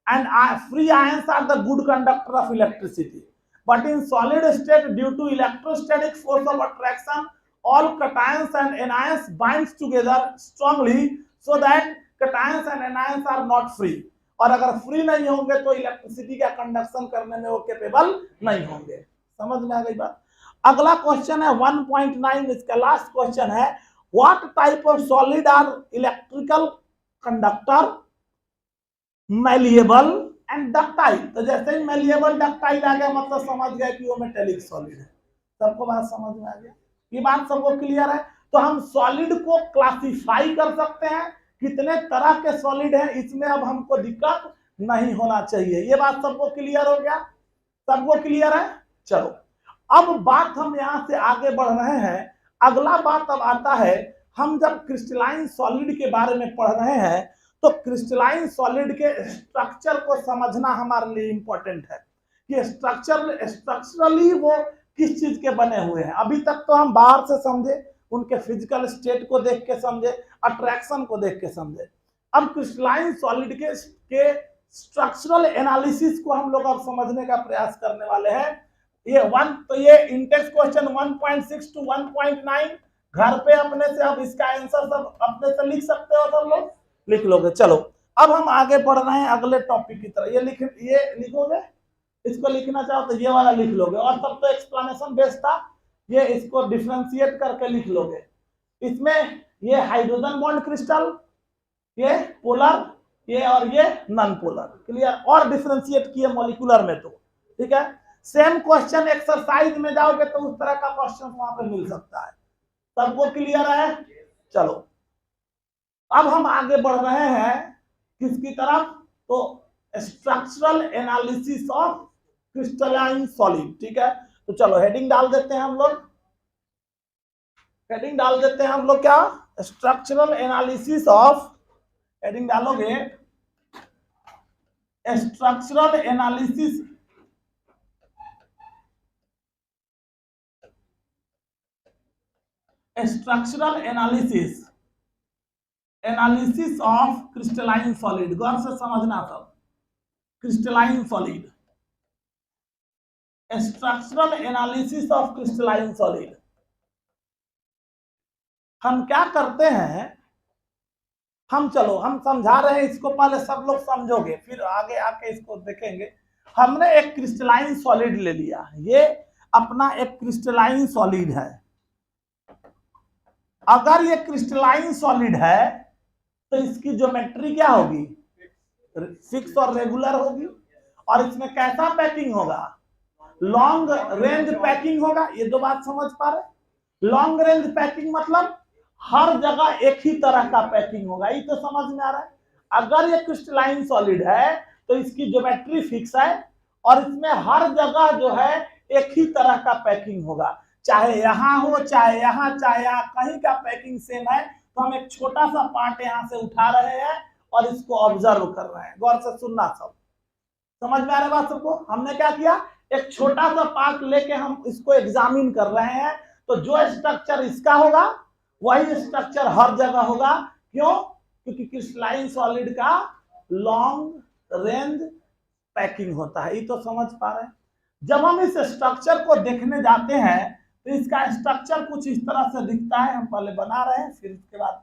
and free ions are the good conductor of electricity. But in solid state, due to electrostatic force of attraction, all cations and anions binds together strongly, so that cations and anions are not free. और अगर free नहीं होंगे तो electricity का conduction करने में वो capable नहीं होंगे। समझ में आ गई बात? अगला क्वेश्चन है 1.9, इसका लास्ट क्वेश्चन है, what type of solid are electrical conductor, malleable and ductile. तो जैसे ही मैलिएबल डक्टाइल आ गया मतलब समझ गए कि वो मेटेलिक सॉलिड है। सबको बात समझ में आ गया? ये बात सबको क्लियर है? तो हम सॉलिड को क्लासिफाई कर सकते हैं, कितने तरह के सॉलिड हैं, इसमें अब हमको दिक्कत नहीं होना चाहिए। ये बात सबको क्लियर हो गया? सबको क्लियर है? चलो, अब बात हम यहां से आगे बढ़ रहे हैं। अगला बात अब आता है, हम जब क्रिस्टलाइन सॉलिड के बारे में पढ़ रहे हैं तो क्रिस्टलाइन सॉलिड के स्ट्रक्चर को समझना हमारे लिए इंपॉर्टेंट है कि स्ट्रक्चरली वो किस चीज के बने हुए हैं। अभी तक तो हम बाहर से समझे, उनके फिजिकल स्टेट को देख के समझे, अट्रैक्शन को देख के समझे। अब क्रिस्टलाइन सॉलिड के स्ट्रक्चरल एनालिसिस को हम लोग अब समझने का प्रयास करने वाले हैं। ये इंटेक्स क्वेश्चन 1.6 टू 1.9 घर पे अपने से अब इसका आंसर सब अपने से लिख सकते हो, सब लोग लिख लोगे। चलो, अब हम आगे बढ़ रहे हैं अगले टॉपिक की तरह। ये लिखोगे, इसको लिखना चाहो तो ये वाला लिख लोगे, और सब तो एक्सप्लेनेशन बेस्ड था, ये इसको डिफरेंशिएट करके लिख लोगे। इसमें ये हाइड्रोजन बॉन्ड क्रिस्टल, ये पोलर, ये और ये नॉन पोलर, क्लियर? और डिफरेंशिएट किए मॉलिक्यूलर में तो, ठीक है। सेम क्वेश्चन एक्सरसाइज में जाओगे तो उस तरह का क्वेश्चन वहां पे मिल सकता है। सबको क्लियर है? चलो, अब हम आगे बढ़ रहे हैं किसकी तरफ? तो structural analysis of crystalline solid, ठीक है। तो चलो हेडिंग डाल देते हैं हम लोग, हेडिंग डाल देते हैं हम लोग क्या? स्ट्रक्चरल एनालिसिस ऑफ, हेडिंग डालोगे structural analysis analysis of crystalline solid. गौर से समझना सब, crystalline solid, structural analysis of crystalline solid. हम क्या करते हैं, हम समझा रहे हैं इसको, पहले सब लोग समझोगे, फिर आगे आके इसको देखेंगे। हमने एक क्रिस्टलाइन सॉलिड ले लिया, ये अपना एक क्रिस्टलाइन सॉलिड है। अगर ये क्रिस्टलाइन सॉलिड है तो इसकी ज्योमेट्री क्या होगी? फिक्स और रेगुलर होगी। और इसमें कैसा पैकिंग होगा? लॉन्ग रेंज पैकिंग होगा। ये दो बात समझ पा रहे? लॉन्ग रेंज पैकिंग मतलब हर जगह एक ही तरह का पैकिंग होगा, ये तो समझ में आ रहा है। अगर ये क्रिस्टलाइन सॉलिड है तो इसकी ज्योमेट्री फिक्स है और इसमें हर जगह जो है एक ही तरह का पैकिंग होगा, चाहे यहां हो, चाहे यहां, कहीं का पैकिंग सेम है। तो हम एक छोटा सा पार्ट यहां से उठा रहे हैं और इसको ऑब्जर्व कर रहे हैं। गौर से सुनना, सब समझ में आ रहा है बात सबको? हमने क्या किया, एक छोटा सा पार्ट लेके हम इसको एग्जामिन कर रहे हैं। तो जो स्ट्रक्चर इसका होगा वही स्ट्रक्चर हर जगह होगा। क्यों? क्योंकि क्रिस्टलाइन सॉलिड का लॉन्ग रेंज पैकिंग होता है, ये तो समझ पा रहे हैं। जब हम इस स्ट्रक्चर को देखने जाते हैं तो इसका स्ट्रक्चर कुछ इस तरह से दिखता है। हम पहले बना रहे हैं, फिर इसके बाद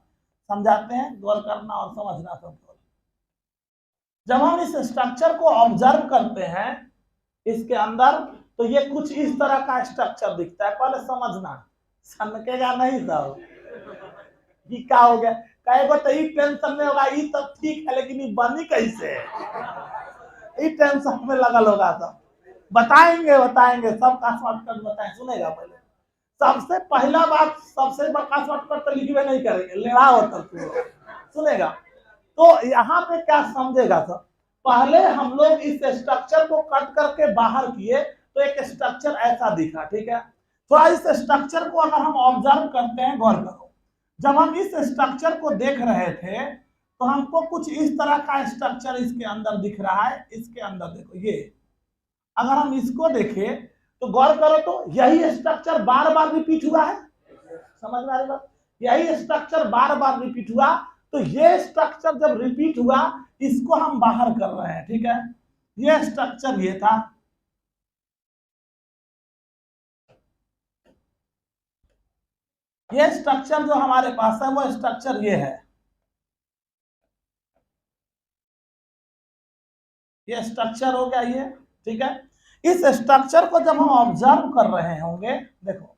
समझाते हैं। गौर करना और समझना सबको। जब हम इस स्ट्रक्चर को ऑब्जर्व करते हैं इसके अंदर, तो ये कुछ इस तरह का स्ट्रक्चर दिखता है। पहले समझना, सनकेगा नहीं सब कि क्या हो गया, कहेगा तो ये टेंशन में होगा, ये तो ठीक है लेकिन ये बनी कैसे है, ये टेंशन में लगल होगा। सब बताएंगे सबका शॉर्टकट बताएं, सुनेगा। पहले सबसे पहला बात, सबसे बड़ा शॉर्टकट तो लिखवे नहीं करेंगे, लेड़ा होता सुनेगा। तो यहाँ पे क्या समझेगा सब, पहले हम लोग इस स्ट्रक्चर को कट करके बाहर किए तो एक स्ट्रक्चर ऐसा दिखा, ठीक है। थोड़ा इस स्ट्रक्चर को अगर हम ऑब्जर्व करते हैं, गौर करो, जब हम इस स्ट्रक्चर को देख रहे थे तो हमको कुछ इस तरह का स्ट्रक्चर इसके अंदर दिख रहा है। इसके अंदर देखो, ये अगर हम इसको देखें तो गौर करो तो यही स्ट्रक्चर बार बार रिपीट हुआ है। समझ में आ रही बात? यही स्ट्रक्चर बार बार रिपीट हुआ। तो ये स्ट्रक्चर जब रिपीट हुआ, इसको हम बाहर कर रहे हैं, ठीक है। ये स्ट्रक्चर ये था, ये स्ट्रक्चर जो हमारे पास है वो स्ट्रक्चर ये है, ये स्ट्रक्चर हो गया ये, ठीक है। इस स्ट्रक्चर को जब हम ऑब्जर्व कर रहे होंगे, देखो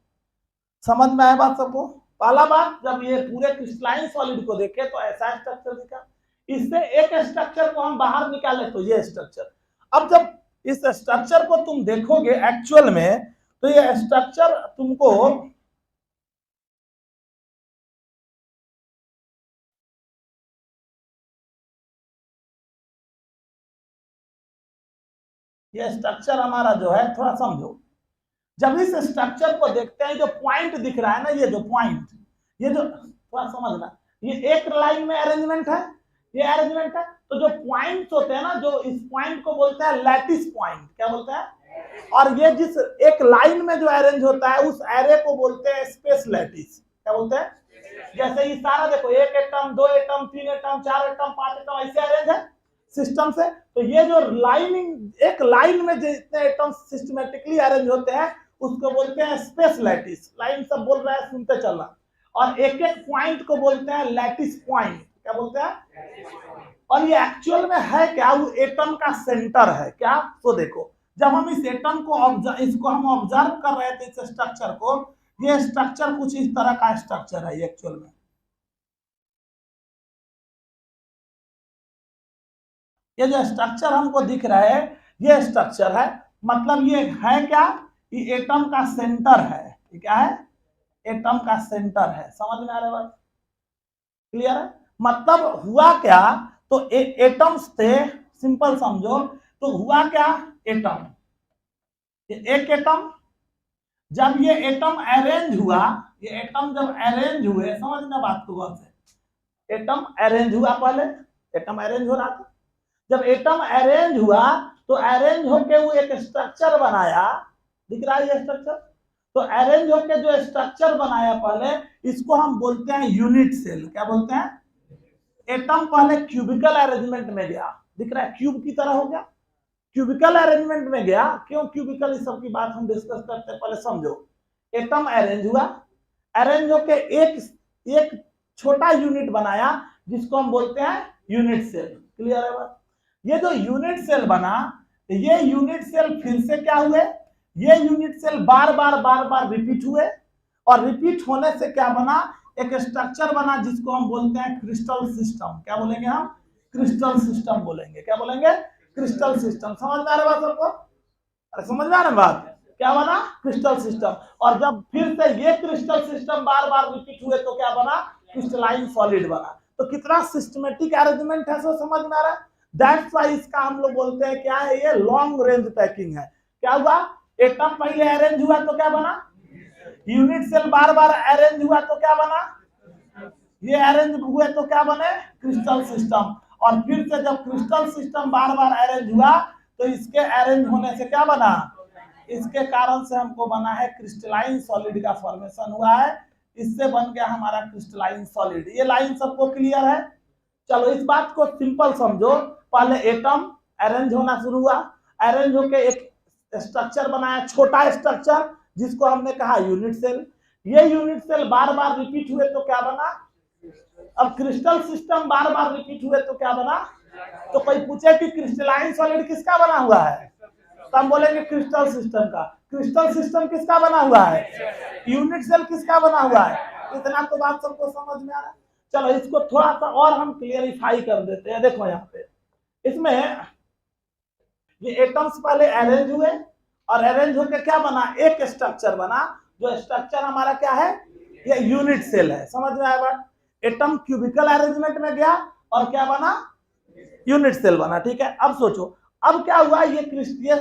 समझ में आया बात सबको? पहला बात, जब ये पूरे क्रिस्टलाइन सॉलिड को देखे तो ऐसा स्ट्रक्चर दिखा। इससे एक स्ट्रक्चर को हम बाहर निकाले तो ये स्ट्रक्चर। अब जब इस स्ट्रक्चर को तुम देखोगे एक्चुअल में, तो ये स्ट्रक्चर तुमको ये स्ट्रक्चर हमारा जो है थोड़ा समझो, जब इस स्ट्रक्चर को देखते हैं, जो पॉइंट दिख रहा है ना, ये जो पॉइंट, ये जो थोड़ा समझना, ये एक लाइन में अरेंजमेंट है, ये अरेंजमेंट है। तो जो पॉइंट्स होते हैं ना, जो इस पॉइंट को बोलते हैं लैटिस पॉइंट, क्या बोलते हैं, और ये जिस एक लाइन में जो अरेंज होता है उस एरे को बोलते हैं स्पेस लैटिस, क्या बोलते हैं। जैसे ये सारा देखो, एक एटम, दो एटम, तीन एटम, चार एटम, पांच एटम, ऐसे अरेंज है सिस्टम से। तो ये जो लाइनिंग, एक लाइन में जितने एटम सिस्टमेटिकली अरेंज होते हैं उसको बोलते हैं स्पेस लैटिस। लाइन सब बोल रहा है, सुनते चलना। और एक एक पॉइंट को बोलते हैं लैटिस पॉइंट, क्या बोलते हैं। और ये एक्चुअल में है क्या, वो एटम का सेंटर है क्या। तो देखो, जब हम इस एटम को इसको हम ऑब्जर्व कर रहे थे, इस स्ट्रक्चर को, ये स्ट्रक्चर कुछ इस तरह का स्ट्रक्चर है एक्चुअल में। ये जो स्ट्रक्चर हमको दिख रहा है, ये स्ट्रक्चर है, मतलब ये है क्या, ये एटम का सेंटर है। ये क्या है, एटम का सेंटर है। समझ में आ रहा है बात, क्लियर है। मतलब हुआ क्या, तो एटम्स थे, सिंपल समझो। तो हुआ क्या, एटम, एक एटम, जब ये एटम अरेंज हुआ, ये एटम जब अरेंज हुए, समझना बात को गौर से, एटम अरेंज हुआ, पहले एटम अरेंज हो रहा था। जब एटम अरेंज हुआ तो अरेंज होके वो एक स्ट्रक्चर बनाया, दिख रहा है ये स्ट्रक्चर। तो अरेंज होके जो स्ट्रक्चर बनाया पहले, इसको हम बोलते हैं यूनिट सेल, क्या बोलते हैं। एटम पहले क्यूबिकल अरेंजमेंट में गया, दिख रहा है क्यूब की तरह हो गया, क्यूबिकल अरेंजमेंट में गया। क्यों क्यूबिकल, इस सब की बात हम डिस्कस करते हैं, पहले समझो। एटम अरेंज हुआ, अरेंज होके एक छोटा यूनिट बनाया जिसको हम बोलते हैं यूनिट सेल, क्लियर है बात। ये जो यूनिट सेल बना, ये यूनिट सेल फिर से क्या हुए, ये यूनिट सेल बार बार रिपीट हुए, और रिपीट होने से क्या बना, एक स्ट्रक्चर बना जिसको हम बोलते हैं क्रिस्टल सिस्टम। क्या बोलेंगे हम, क्रिस्टल सिस्टम बोलेंगे। क्या बोलेंगे, क्रिस्टल सिस्टम। समझ में आ रहा है बात सबको, अरे समझ में आ रहा है बात, क्या बना, क्रिस्टल सिस्टम। और जब फिर से ये क्रिस्टल सिस्टम बार बार रिपीट हुए तो क्या बना, क्रिस्टलाइन सॉलिड बना। तो कितना सिस्टमेटिक अरेंजमेंट है, सो समझ में आ रहा है। दैट्स व्हाई इसका हम लोग बोलते हैं क्या है, ये लॉन्ग रेंज पैकिंग है। क्या हुआ, एटम पहले अरेंज हुआ तो क्या बना, यूनिट सेल बार बार अरेंज हुआ तो क्या बना, ये अरेंज हुए तो क्या बने, क्रिस्टल सिस्टम। और फिर से जब क्रिस्टल सिस्टम बार बार अरेंज हुआ तो इसके अरेंज होने से क्या बना, इसके कारण से हमको बना है क्रिस्टलाइन सॉलिड का फॉर्मेशन हुआ है। इससे बन गया हमारा क्रिस्टलाइन सॉलिड। ये लाइन सबको क्लियर है। चलो इस बात को सिंपल समझो, पहले एटम अरेंज होना शुरू हुआ, अरेंज होके एक स्ट्रक्चर बनाया, छोटा स्ट्रक्चर जिसको हमने कहा यूनिट सेल। ये यूनिट सेल बार बार रिपीट हुए तो क्या बना, अब क्रिस्टल सिस्टम बार बार रिपीट हुए तो क्या बना। तो कोई पूछे कि क्रिस्टलाइन सॉलिड किसका बना हुआ है, तो हम बोलेंगे क्रिस्टल सिस्टम का। क्रिस्टल सिस्टम किसका बना हुआ है, यूनिट सेल किसका बना हुआ है। इतना तो बात सबको समझ में आ रहा है। चलो इसको थोड़ा सा और हम क्लियरिफाई कर देते हैं। देखो यहाँ पे, इसमें ये एटम्स पहले अरेंज हुए, और अरेंज होकर क्या बना, एक स्ट्रक्चर बना, जो स्ट्रक्चर हमारा क्या है, ये यूनिट सेल है। समझ में आया बात। एटम क्यूबिकल अरेंजमेंट में गया और क्या बना, यूनिट सेल बना। ठीक है, अब सोचो, अब क्या हुआ, ये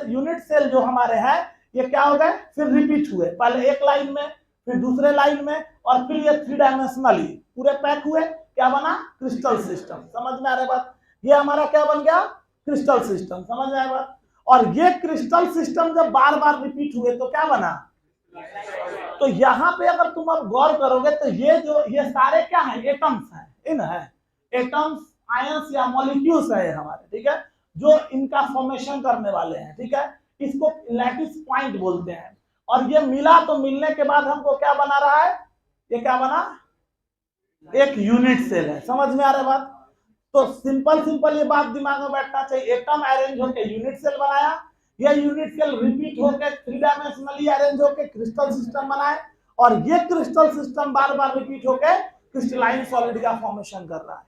यूनिट सेल जो हमारे हैं ये क्या हो गए, फिर रिपीट हुए, पहले एक लाइन में, फिर दूसरे लाइन में, और फिर ये 3 डायमेंशनली पूरे पैक हुए, क्या बना, क्रिस्टल सिस्टम। समझ में आ रहा है बात, ये हमारा क्या बन गया, क्रिस्टल सिस्टम। समझ में आया बात। और ये क्रिस्टल सिस्टम जब बार बार रिपीट हुए तो क्या बना। तो यहाँ पे अगर तुम अब गौर करोगे तो ये सारे क्या है, एटम्स हैं, इन है एटम्स, आयंस या मॉलिक्यूल्स है हमारे, ठीक है, जो इनका फॉर्मेशन करने वाले हैं। ठीक है, इसको लैटिस पॉइंट बोलते हैं। और ये मिला तो मिलने के बाद हमको क्या बना रहा है, ये क्या बना, एक यूनिट सेल है। समझ में आ रहा है बात। तो सिंपल ये बात दिमाग में बैठना चाहिए, एटम अरेंज होकर यूनिट सेल बनाया, ये यूनिट सेल रिपीट होकर 3 डायमेंशनली अरेंज होकर क्रिस्टल सिस्टम बनाए, और ये क्रिस्टल सिस्टम बार बार रिपीट होकर क्रिस्टलाइन सॉलिड का फॉर्मेशन कर रहा है।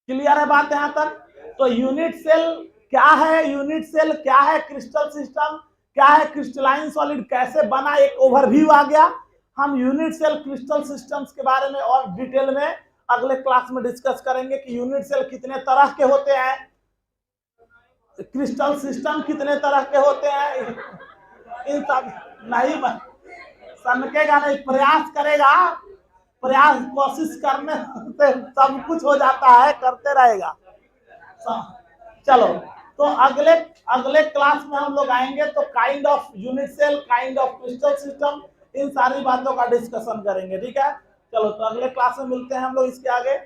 क्लियर है बात यहां तक। तो यूनिट सेल क्या है, यूनिट सेल क्या है, क्रिस्टल सिस्टम क्या है, क्रिस्टलाइन सॉलिड कैसे बना, एक ओवरव्यू आ गया। हम यूनिट सेल क्रिस्टल सिस्टम्स के बारे में और डिटेल में अगले क्लास में डिस्कस करेंगे कि यूनिट सेल कितने तरह के होते हैं। क्रिस्टल सिस्टम कितने तरह के होते हैं, इन सब नहीं सनकेगा नहीं, प्रयास करेगा, प्रयास कोशिश करने से सब कुछ हो जाता है, करते रहेगा। चलो, तो अगले अगले क्लास में हम लोग आएंगे तो kind of unit cell, kind of crystal system, इन सारी बातों का डिस्कशन करेंगे, ठीक है। चलो, तो अगले क्लास में मिलते हैं हम लोग इसके आगे।